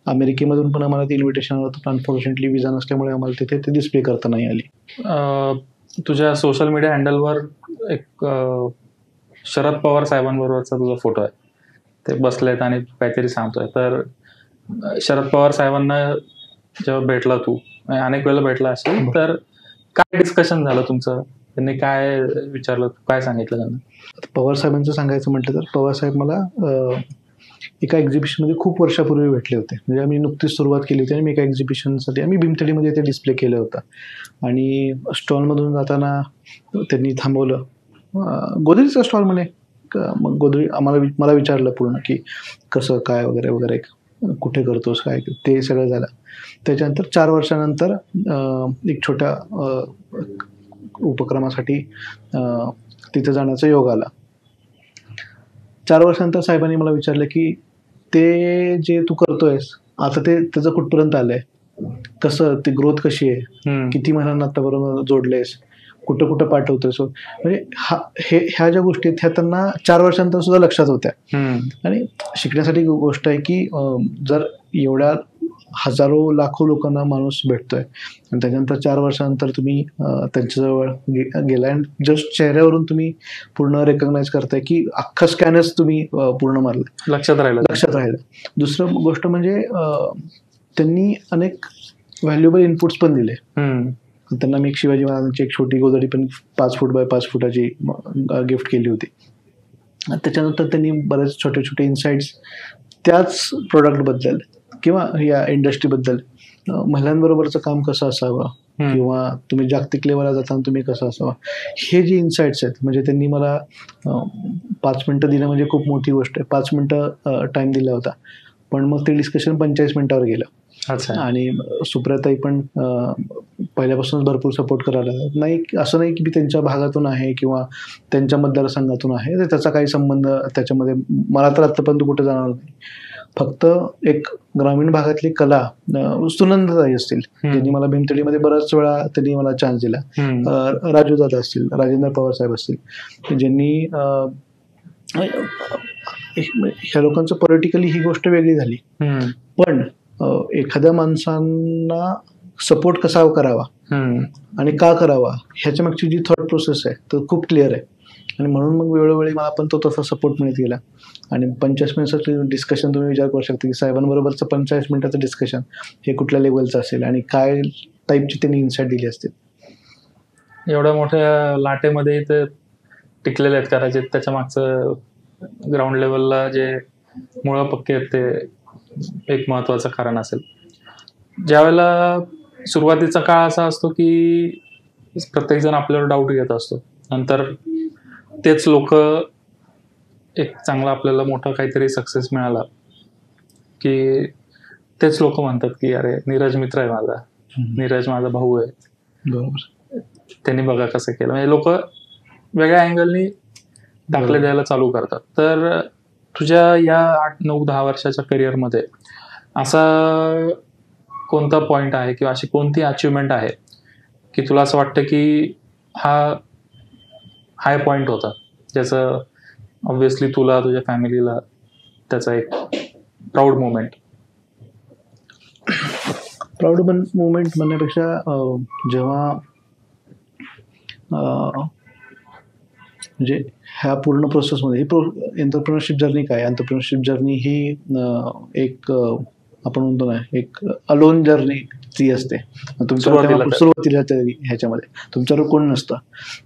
अमेरिकेमधून पण आम्हाला ते इन्व्हिटेशन आलं होतं, अनफॉर्च्युनेटली विजा नसल्यामुळे आम्हाला तिथे ते डिस्प्ले करता नाही आली. तुझ्या सोशल मीडिया हँडलवर एक शरद पवार साहेबांबरोबरचा तुझा फोटो आहे, ते बसलेत आणि काहीतरी सांगतोय. तर शरद पवार साहेबांना जेव्हा भेटला तू, अनेक वेळेला भेटला असेल, तर काय डिस्कशन झालं तुमचं? त्यांनी काय विचारलं, काय सांगितलं त्यांना? पवार साहेबांचं सांगायचं म्हटलं तर पवार साहेब मला एका एक्झिबिशनमध्ये खूप वर्षापूर्वी भेटले होते. म्हणजे आम्ही नुकतीच सुरुवात केली होती आणि मी एका एक्झिबिशनसाठी आम्ही भीमथडीमध्ये ते डिस्प्ले केलं होतं आणि स्टॉलमधून जाताना त्यांनी थांबवलं. गोदरेजचा स्टॉल म्हणे. मग गोदरी मला विचारलं पूर्ण की कसं काय वगैरे वगैरे, कुठे करतोस काय, ते सगळं झालं. त्याच्यानंतर 4 वर्षानंतर एक छोट्या उपक्रमासाठी तिथे जाण्याचा योग आला. 4 वर्षानंतर साहेबांनी मला विचारलं की ते जे तू करतोयस आता ते त्याचं कुठपर्यंत आलंय, कसं ते ग्रोथ कशी आहे, किती महिन्यांना आतापर्यंत जोडलेस, कुठं कुठं पाठवतोय. म्हणजे ह्या ज्या गोष्टी आहेत ह्या त्यांना 4 वर्षांनंतर सुद्धा लक्षात होत्या. आणि शिकण्यासाठी गोष्ट आहे की जर एवढ्या हजारो लाखो लोकांना माणूस भेटतोय आणि त्याच्यानंतर 4 वर्षानंतर तुम्ही त्यांच्याजवळ गेलाय आणि जस्ट चेहऱ्यावरून तुम्ही पूर्ण रेकग्नाइज करताय की अख्खा स्कॅनच तुम्ही पूर्ण मारलं, लक्षात राहिलं. दुसरं गोष्ट म्हणजे त्यांनी अनेक व्हॅल्युएबल इनपुट्स पण दिले. त्यांना मी एक शिवाजी महाराजांची एक छोटी गोधडी पण 5 फूट बाय 5 फुटाची गिफ्ट केली होती. त्याच्यानंतर त्यांनी बरेच छोटे छोटे इन्साइट्स त्याच प्रोडक्टबद्दल किंवा या इंडस्ट्रीबद्दल, महिलांबरोबरचं काम कसं असावं किंवा तुम्ही जागतिक लेवलला जाताना तुम्ही कसं असावं, हे जे इन्साइट्स आहेत. म्हणजे त्यांनी मला 5 मिनटं दिलं म्हणजे खूप मोठी गोष्ट आहे. 5 मिनटं टाइम दिला होता पण मग ते डिस्कशन 45 मिनिटावर गेलं. आणि सुप्रियाताई पण पहिल्यापासूनच भरपूर सपोर्ट करायला नाही. असं नाही की मी त्यांच्या भागातून आहे किंवा त्यांच्या मतदारसंघातून आहे, त्याचा काही संबंध त्याच्यामध्ये मला तर आतापर्यंत कुठे जाणार नाही. फक्त एक ग्रामीण भागातली कला सुनंदाताई असतील ज्यांनी मला भीमथडीमध्ये बऱ्याच वेळा त्यांनी मला चान्स दिला, राजू दादा असतील, राजेंद्र पवार साहेब असतील, ज्यांनी ह्या लोकांचं पॉलिटिकली ही गोष्ट वेगळी झाली पण एखाद्या माणसांना सपोर्ट कसा करावा आणि का करावा ह्याच्या मागची जी थॉट प्रोसेस आहे तर खूप क्लिअर आहे. आणि म्हणून मग वेळोवेळी मला पण तो तसा सपोर्ट मिळत गेला. आणि 45 मिनिटाचं डिस्कशन तुम्ही विचार करू शकता की साहेबांबरोबरचं 45 मिनिटाचं डिस्कशन हे कुठल्या लेवलचं असेल आणि काय टाईपची त्यांनी इन्साइट दिली असतील. एवढ्या मोठ्या लाटेमध्ये ते टिकलेले आहेत करायचे, त्याच्या मागचं ग्राउंड लेवलला जे मुळं पक्के आहेत ते एक महत्त्वाचं कारण असेल. ज्यावेळेला सुरुवातीचा काळ असा असतो की प्रत्येकजण आपल्यावर डाऊट घेत असतो, नंतर तेच लोक एक चांगला आपल्याला मोठा काहीतरी सक्सेस मिळाला की तेच लोक म्हणतात की अरे नीरज मित्र आहे माझा, नीरज माझा भाऊ आहे, बरोबर, त्यांनी बघा कसं केलं. म्हणजे लोक वेगळ्या अँगलनी दाखले द्यायला चालू करतात. तर तुझ्या या 8-9-10 वर्षाच्या करिअरमध्ये असा कोणता पॉईंट आहे किंवा अशी कोणती अचिव्हमेंट आहे की तुला असं वाटतं की हा हाय पॉईंट होता, ज्याचं ऑब्व्हियसली तुला तुझ्या फॅमिलीला त्याचा एक प्राऊड मोमेंट? प्राऊड मोमेंट म्हणण्यापेक्षा जेव्हा म्हणजे ह्या पूर्ण प्रोसेसमध्ये ही एंटरप्रेन्योरशिप जर्नी काय, एंटरप्रेन्योरशिप जर्नी ही एक आपण म्हणतो ना एक अलोन जर्नी ती असते. सुरुवातीला तरी ह्याच्यामध्ये तुमच्यावर कोण नसतं.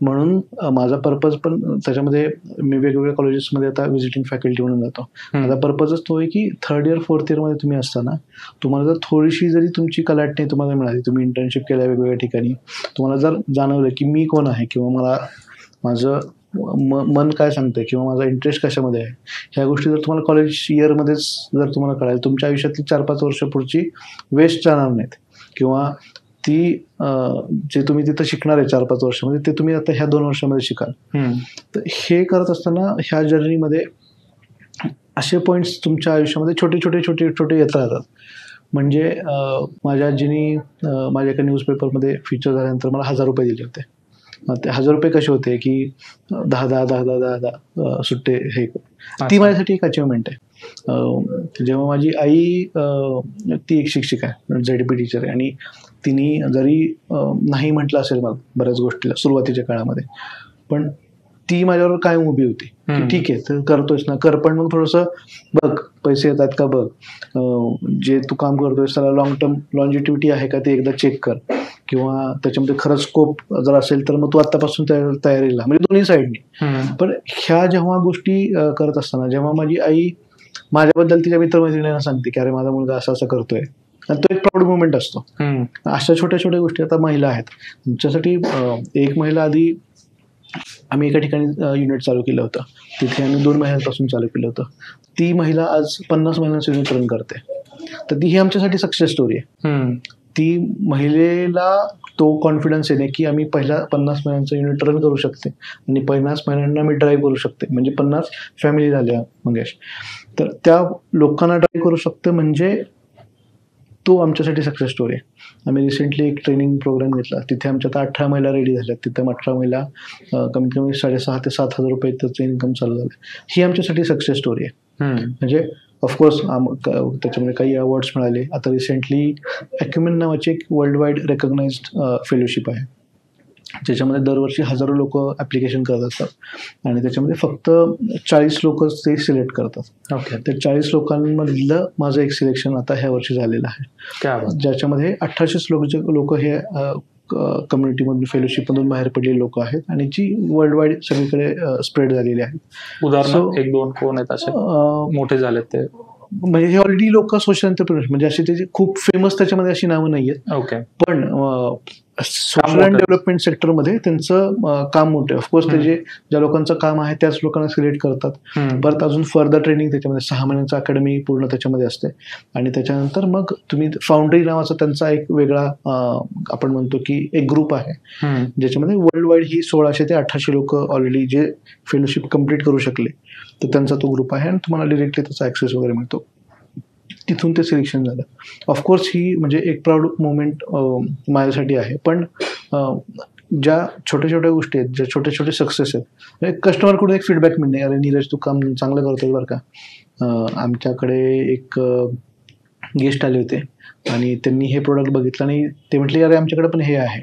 म्हणून माझा पर्पज पण त्याच्यामध्ये मी वेगवेगळ्या कॉलेजेसमध्ये आता व्हिजिटिंग फॅकल्टी म्हणून जातो. माझा पर्पजच तो आहे की 3rd इयर 4th इयरमध्ये तुम्ही असताना तुम्हाला जर थोडीशी जरी तुमची कलाटणी तुम्हाला मिळाली, तुम्ही इंटर्नशिप केल्या वेगवेगळ्या ठिकाणी, तुम्हाला जर जाणवलं की मी कोण आहे किंवा मला माझं मन काय सांगतंय किंवा माझा इंटरेस्ट कशामध्ये आहे, ह्या गोष्टी जर तुम्हाला कॉलेज इयरमध्येच जर तुम्हाला कळाल, तुमच्या आयुष्यातली 4-5 वर्ष पुढची वेस्ट जाणार नाहीत, किंवा ती जे तुम्ही तिथं शिकणार आहे 4-5 वर्षामध्ये ते तुम्ही आता ह्या 2 वर्षामध्ये शिकाल. तर हे करत असताना ह्या जर्नीमध्ये असे पॉईंट्स तुमच्या आयुष्यामध्ये छोटे छोटे छोटे छोटे येत राहतात. म्हणजे माझ्या आजीनी माझ्या एका न्यूजपेपरमध्ये फीचर झाल्यानंतर मला 1000 रुपये दिले होते. ते 1000 रुपये कसे होते की 10 सुट्टे हे, ती माझ्यासाठी एक अचिव्हमेंट आहे. जेव्हा माझी आई ती एक शिक्षिका आहे, ZP टीचर आहे, आणि तिने जरी नाही म्हटलं असेल मला बऱ्याच गोष्टीला सुरुवातीच्या काळामध्ये, पण ती माझ्यावर कायम उभी होती की ठीक आहे तर करतोयस ना कर, पण मग थोडंसं बघ पैसे येतात का बघ, जे तू काम करतोयस त्याला लॉंग टर्म लॉन्जिटिव्हिटी आहे का ते एकदा चेक कर, किंवा त्याच्यामध्ये खरंच स्कोप जर असेल तर मग तू आत्तापासून तयारीला, म्हणजे दोन्ही साईडनी. पण ह्या जेव्हा गोष्टी करत असताना जेव्हा माझी आई माझ्याबद्दल तिच्या मित्रमैत्रिणींना सांगते की अरे माझा मुलगा असं असं करतोय, आणि तो एक प्राऊड मुवमेंट असतो. अशा छोट्या छोट्या गोष्टी आता महिला आहेत तुमच्यासाठी. एक महिला आधी आम्ही एका ठिकाणी युनिट चालू केलं होतं, तिथे आम्ही 2 महिन्यांपासून चालू केलं होतं. ती महिला आज 50 महिन्यांचं युनिट रन करते. तर ती ही आमच्यासाठी सक्सेस स्टोरी आहे. ती महिलेला तो कॉन्फिडन्स येणे की आम्ही पहिल्या 50 महिन्यांचं युनिट रन करू शकते आणि 50 महिन्यांना मी ड्राईव्ह करू शकते, म्हणजे 50 फॅमिली झाल्या मंगेश, तर त्या लोकांना ड्राईव्ह करू शकते, म्हणजे तो आमच्यासाठी सक्सेस स्टोरी आहे. आम्ही रिसेंटली एक ट्रेनिंग प्रोग्राम घेतला, तिथे आमच्या आता 18 महिला रेडी झाल्या. तिथे 18 महिला कमीत कमी 6,500 ते 7,000 रुपये त्याचं इन्कम चालू झालं. ही आमच्यासाठी सक्सेस स्टोरी आहे. म्हणजे ऑफकोर्स त्याच्यामध्ये काही अवॉर्ड्स मिळाले. आता रिसेंटली ॲक्युमेन नावाची एक वर्ल्ड वाईड रेकग्नाइज्ड फेलोशिप आहे, ज्याच्यामध्ये दरवर्षी हजारो लोक ॲप्लिकेशन करत असतात आणि त्याच्यामध्ये फक्त 40 लोकच ते सिलेक्ट करतात. त्या 40 लोकांमधलं माझं एक सिलेक्शन आता ह्या वर्षी झालेलं आहे, ज्याच्यामध्ये 1800 लोक हे कम्युनिटीमधून फेलोशिपमधून बाहेर पडलेले लोक आहेत आणि जी वर्ल्ड वाईड सगळीकडे स्प्रेड झालेली आहेत. उदाहरण 1-2 कोण आहेत असे मोठे झालेत ते? म्हणजे हे ऑलरेडी लोक सोशल एंटरप्रेन्योर, म्हणजे अशी त्याची खूप फेमस त्याच्यामध्ये अशी नावं नाही आहेत, पण सोशल अँड डेव्हलपमेंट सेक्टरमध्ये त्यांचं काम मोठं आहे. ऑफकोर्स ते ज्या लोकांचं काम आहे त्याच लोकांना सिलेक्ट करतात. परत अजून फर्दर ट्रेनिंग त्याच्यामध्ये 6 महिन्यांचा अकॅडमी पूर्ण त्याच्यामध्ये असते, आणि त्याच्यानंतर मग तुम्ही फाउंड्री नावाचा त्यांचा एक वेगळा आपण म्हणतो की एक ग्रुप आहे, ज्याच्यामध्ये वर्ल्ड वाईड ही 1600 ते 1800 लोक ऑलरेडी जे फेलोशिप कम्प्लीट करू शकले, तर त्यांचा तो ग्रुप आहे आणि तुम्हाला डिरेक्टली त्याचा ॲक्सेस वगैरे मिळतो. तिथून ते सिलेक्शन झालं. ऑफकोर्स ही म्हणजे एक प्राऊड मुवमेंट माझ्यासाठी आहे. पण ज्या छोट्या छोट्या गोष्टी आहेत, ज्या छोटे छोटे सक्सेस आहेत, कस्टमरकडून एक फीडबॅक मिळणे, अरे नीरज तू काम चांगलं करतोय बरं का. आमच्याकडे एक गेस्ट आले होते आणि त्यांनी हे प्रोडक्ट बघितलं आणि ते म्हटले अरे आमच्याकडे पण हे आहे.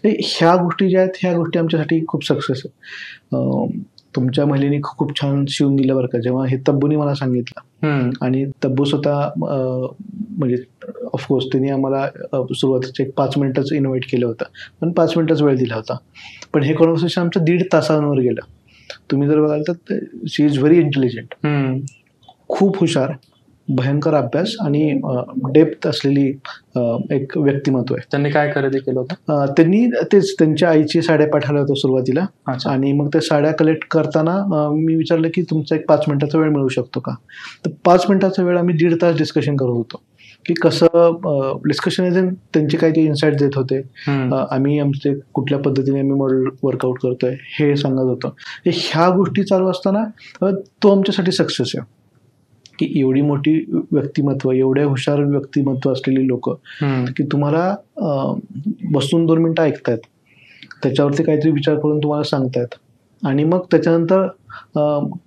ह्या गोष्टी ज्या आहेत ह्या गोष्टी आमच्यासाठी खूप सक्सेस आहेत. तुमच्या महिलेने खूप छान शिवून दिलं बरं का, जेव्हा हे तब्बूने मला सांगितलं, आणि तब्बू स्वतः म्हणजे ऑफकोर्स तिने आम्हाला सुरुवातीचं एक 5 मिनिटाचं इन्व्हाइट केलं होतं, पण 5 मिनिटाचा वेळ दिला होता, पण हे कॉन्व्हर्सेशन आमचं 1.5 तासांवर गेलं. तुम्ही जर बघाल तर शी इज व्हेरी इंटेलिजंट, खूप हुशार, भयंकर अभ्यास आणि डेप्थ असलेली एक व्यक्तिमत्व आहे. त्यांनी काय खरेदी केलं होतं? त्यांनी तेच त्यांच्या आईची साड्या पाठवल्या होत्या सुरुवातीला, आणि मग त्या साड्या कलेक्ट करताना मी विचारलं की तुमचा एक 5 मिनिटाचा वेळ मिळू शकतो का. तर 5 मिनिटाचा वेळ आम्ही 1.5 तास डिस्कशन करत होतो की कसं डिस्कशन त्यांचे काही ते इन्साइट देत होते, आम्ही आमचे कुठल्या पद्धतीने आम्ही मॉडेल वर्कआउट करतोय हे सांगत होतो. ह्या गोष्टी चालू असताना तो आमच्यासाठी सक्सेस आहे की एवढी मोठी व्यक्तिमत्व, एवढ्या हुशार व्यक्तिमत्व असलेली लोक की तुम्हाला बसून 2 मिनिटं ऐकतायत, त्याच्यावरती काहीतरी विचार करून तुम्हाला सांगतायत, आणि मग त्याच्यानंतर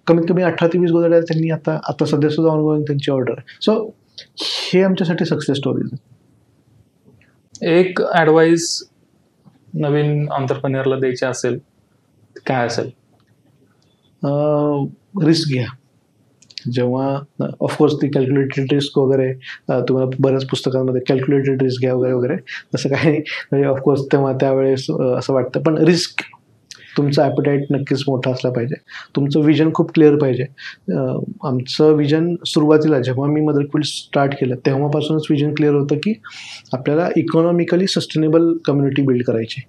कमीत कमी 18 ते 20 गोदाड्या त्यांनी आता सध्या सुद्धा ऑनगोईंग त्यांची ऑर्डर आहे. सो हे आमच्यासाठी सक्सेस स्टोरीज. एक ॲडवाईस नवीन एंटरप्रेन्योरला द्यायची असेल काय असेल? रिस्क घ्या. जेव्हा ऑफकोर्स ती कॅल्क्युलेटेड रिस्क वगैरे तुम्हाला बऱ्याच पुस्तकांमध्ये कॅल्क्युलेटेड रिस्क घ्या वगैरे वगैरे तसं काही नाही, म्हणजे ऑफकोर्स तेव्हा त्यावेळेस असं वाटतं, पण रिस्क तुमचा ॲपेटाईट नक्कीच मोठा असला पाहिजे, तुमचं विजन खूप क्लिअर पाहिजे. आमचं विजन सुरुवातीला जेव्हा मी मदरफील्ड स्टार्ट केलं तेव्हापासूनच विजन क्लिअर होतं की आपल्याला इकॉनॉमिकली सस्टेनेबल कम्युनिटी बिल्ड करायची.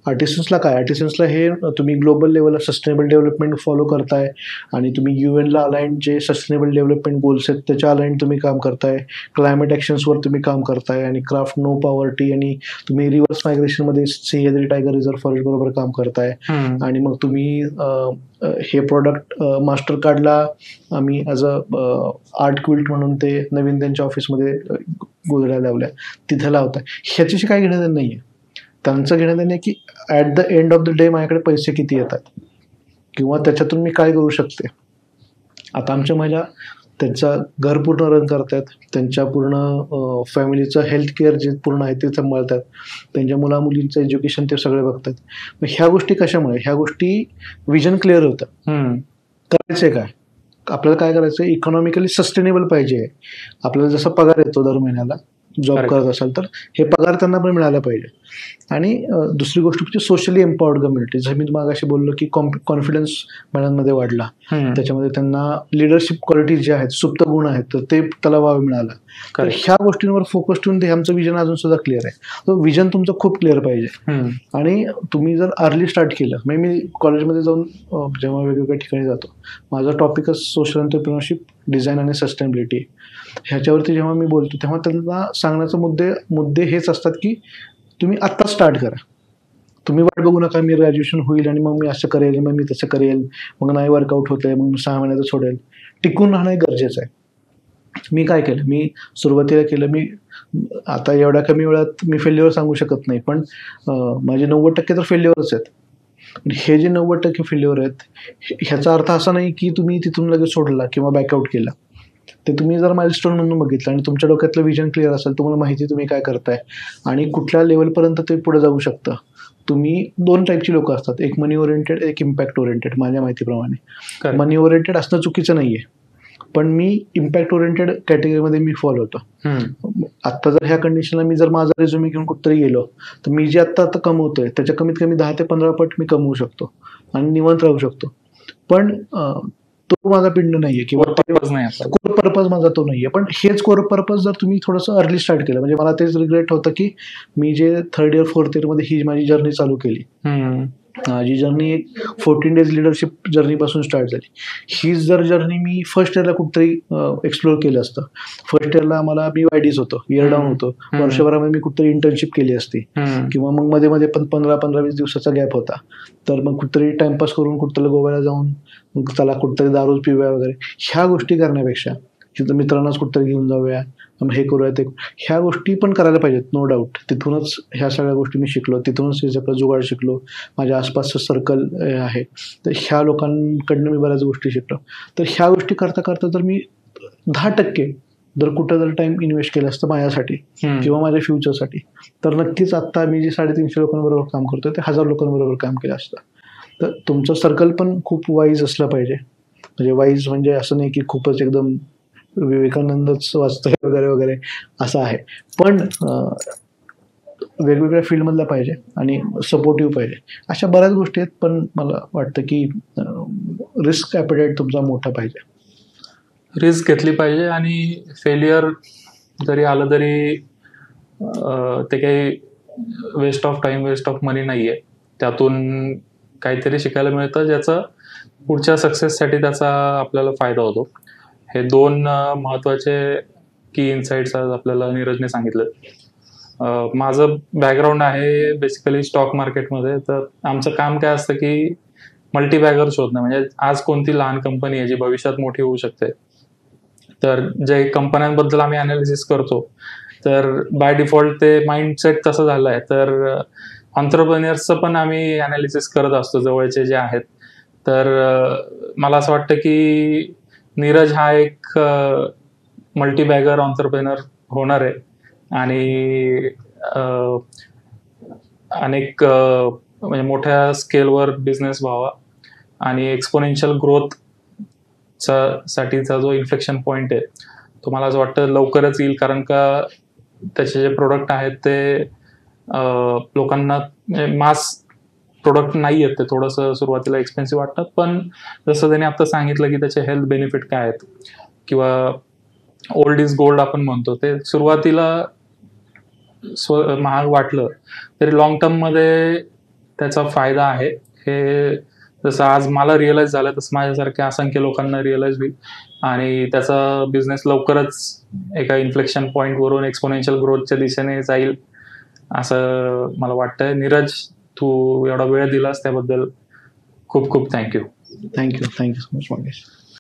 आर्टिसन्सला काय, आर्टिसन्सला हे तुम्ही ग्लोबल लेवलला सस्टेनेबल डेव्हलपमेंट फॉलो करताय आणि तुम्ही UN ला अलाइंड जे सस्टेनेबल डेव्हलपमेंट गोल्स आहेत त्याच्या अलाइंड तुम्ही काम करताय, क्लायमेट ॲक्शन्सवर तुम्ही काम करताय आणि क्राफ्ट नो पॉवर्टी आणि तुम्ही रिव्हर्स मायग्रेशनमध्ये सह्याद्री टायगर रिझर्व्ह फॉरेस्ट बरोबर काम करताय आणि मग तुम्ही हे प्रॉडक्ट मास्टर कार्डला आम्ही ॲज अ आर्ट क्विल्ट म्हणून ते नवीन त्यांच्या ऑफिसमध्ये गोधड्या लावल्या तिथं लावताय. ह्याच्याशी काय घेणं नाही आहे. त्यांचं घेणं देणं की at the end of the day माझ्याकडे पैसे किती येतात किंवा त्याच्यातून मी काय करू शकते. आता आमच्या महिला त्यांचं घर पूर्ण रन करतात, त्यांच्या पूर्ण फॅमिलीचं हेल्थ केअर जे पूर्ण आहे ते सांभाळतात, त्यांच्या मुलामुलींचं एज्युकेशन ते सगळे बघतात. मग ह्या गोष्टी कशामुळे, ह्या गोष्टी विजन क्लिअर होतं. करायचं काय, आपल्याला काय करायचं, इकॉनॉमिकली सस्टेनेबल पाहिजे. आपल्याला जसा पगार येतो दर महिन्याला जॉब करत असाल तर हे पगार त्यांना पण मिळाला पाहिजे. आणि दुसरी गोष्ट म्हणजे सोशली एम्पॉवर्ड कम्युनिटी. जसं मी मागाशी बोललो की कॉन्फिडन्स महिलांमध्ये वाढला, त्याच्यामध्ये त्यांना लिडरशिप क्वालिटीज जे आहेत, सुप्त गुण आहेत, तर ते त्याला वाव मिळाला. तर ह्या गोष्टींवर फोकस ठेवून ते आमचं विजन अजून सुद्धा क्लिअर आहे. तो विजन तुमचं खूप क्लिअर पाहिजे. आणि तुम्ही जर अर्ली स्टार्ट केलं, म्हणजे मी कॉलेजमध्ये जाऊन जेव्हा वेगवेगळ्या ठिकाणी जातो, माझा टॉपिकच सोशल एंटरप्रिनरशिप, डिझाईन आणि सस्टेनेबिलिटी. ह्याच्यावरती जेव्हा मी बोलतो तेव्हा त्यांना सांगण्याचे मुद्दे हेच असतात की तुम्ही आत्ता स्टार्ट करा. तुम्ही वाट बघू नका मी ग्रॅज्युएशन होईल आणि मग मी असं करेल, मग मी तसं करेल, मग नाही वर्कआउट होतंय, मग मी 6 महिन्याचं सोडेल. टिकून राहणं गरजेचं आहे. मी काय केलं, मी सुरुवातीला केलं, मी आता एवढ्या कमी वेळात मी फेल्युअर सांगू शकत नाही, पण माझे 90% तर फेल्युअरच आहेत. हे जे 90% फेल्युअर आहेत ह्याचा अर्थ असा नाही की तुम्ही तिथून लगेच सोडला किंवा बॅकआउट केला. ते तुम्ही जर माइलस्टोन म्हणून बघितलं आणि तुमच्या डोक्यातलं विजन क्लिअर असेल, तुम्हाला माहिती तुम्ही काय करताय आणि कुठल्या लेवलपर्यंत ते पुढे जाऊ शकतं. तुम्ही 2 टाईपची लोक असतात, एक मनी ओरिएंटेड, एक इम्पॅक्ट ओरिएंटेड. माझ्या माहितीप्रमाणे मनी ओरिएंटेड असणं चुकीचं नाहीये, पण मी इम्पॅक्ट ओरिएंटेड कॅटेगरीमध्ये मी फॉलो होतो. आत्ता जर ह्या कंडिशनला मी जर माझा रिझ्युमे घेऊन कुठतरी गेलो तर मी जे आत्ता कमवतोय त्याच्या कमीत कमी 10 ते 15 पट मी कमवू शकतो आणि निवांत राहू शकतो. पण तो माझा पिंड नाहीये किंवा कोर पर्पज माझा तो नाहीये. पण हेच कोर पर्पज जर तुम्ही थोडंसं अर्ली स्टार्ट केलं, म्हणजे मला तेच रिग्रेट होतं की मी जे 3rd इयर 4th इयरमध्ये ही माझी जर्नी चालू केली, जी जर्नी एक 14 डेज लिडरशिप जर्नीपासून स्टार्ट झाली. हीच जर जर्नी मी फर्स्ट इयरला कुठतरी एक्सप्लोर केलं असतं. फर्स्ट इयरला मला मी वायडीज होतो, इयर डाऊन होतो, वर्षभरामध्ये मी कुठतरी इंटर्नशिप केली असती किंवा मग मध्ये मध्ये पण 15-20 दिवसाचा गॅप होता, तर मग कुठतरी टाइमपास करून कुठतरी गोव्याला जाऊन मग त्याला कुठतरी दारू पिऊया वगैरे, ह्या गोष्टी करण्यापेक्षा तिथं मित्रांनाच कुठतरी घेऊन जाऊया, हे करूया ते, ह्या गोष्टी पण करायला पाहिजेत. नो डाऊट तिथूनच ह्या सगळ्या गोष्टी मी शिकलो, तिथूनच आपलं जुगाड शिकलो. माझ्या आसपासचं सर्कल आहे, तर ह्या लोकांकडनं मी बऱ्याच गोष्टी शिकलो. तर ह्या गोष्टी करता करता जर मी 10% जर कुठं जर टाइम इन्व्हेस्ट केला असतं माझ्यासाठी किंवा माझ्या फ्युचरसाठी, तर नक्कीच आत्ता मी जे 350 लोकांबरोबर काम करतोय ते 1000 लोकांबरोबर काम केलं असतं. तर तुमचं सर्कल पण खूप वाईज असलं पाहिजे. म्हणजे वाईज म्हणजे असं नाही की खूपच एकदम विवेकानंदच वाचतोय वगैरे वगैरे असं आहे, पण वेगवेगळ्या फील्डमधला पाहिजे आणि सपोर्टिव्ह पाहिजे. अशा बऱ्याच गोष्टी आहेत, पण मला वाटतं की रिस्क ॲपेटाईट तुमचा मोठा पाहिजे. रिस्क घेतली पाहिजे आणि फेल्युअर जरी आलं तरी ते काही waste of time, waste of money नाही आहे. त्यातून काहीतरी शिकायला मिळतं ज्याचा पुढच्या सक्सेससाठी त्याचा आपल्याला फायदा होतो. हे 2 महत्त्वाचे की इन्साइट्स आज आपल्याला नीरजने सांगितलं. माझं बॅकग्राऊंड आहे बेसिकली स्टॉक मार्केटमध्ये. तर आमचं काम काय असतं की मल्टीबॅगर शोधणं. म्हणजे आज कोणती लहान कंपनी आहे जी भविष्यात मोठी होऊ शकते, तर जे कंपन्यांबद्दल आम्ही अनालिसिस करतो, तर बाय डिफॉल्ट ते माइंडसेट तसं झालं आहे. तर ऑन्ट्रप्रेन्युअर्सचं पण आम्ही अनालिसिस करत असतो जवळचे जे आहेत. तर मला असं वाटतं की नीरज हा एक मल्टीबॅगर ऑन्ट्रप्रेनर होणार आहे आणि अनेक म्हणजे मोठ्या स्केलवर बिझनेस व्हावा आणि एक्सपोनेन्शियल ग्रोथ साठीचा जो इन्फ्लेक्शन पॉईंट आहे तो मला असं वाटतं लवकरच येईल. कारण का त्याचे जे प्रोडक्ट आहेत ते लोकांना मास प्रोडक्ट नाही आहेत, ते थोडंसं सुरुवातीला एक्सपेन्सिव्ह वाटतात. पण जसं त्याने आता सांगितलं की त्याचे हेल्थ बेनिफिट काय आहेत किंवा ओल्ड इज गोल्ड आपण म्हणतो, ते सुरुवातीला महाग वाटलं तरी लॉंग टर्ममध्ये त्याचा फायदा आहे. हे जसं आज मला रिअलाइज झालं तसं माझ्यासारख्या असंख्य लोकांना रिअलाइज होईल आणि त्याचा बिझनेस लवकरच एका इन्फ्लेक्शन पॉईंटवरून एक्सपोनेन्शियल ग्रोथच्या दिशेने जाईल असं मला वाटतंय. नीरज, तू एवढा वेळ दिलास त्याबद्दल खूप खूप thank you. Thank you so much Mangesh.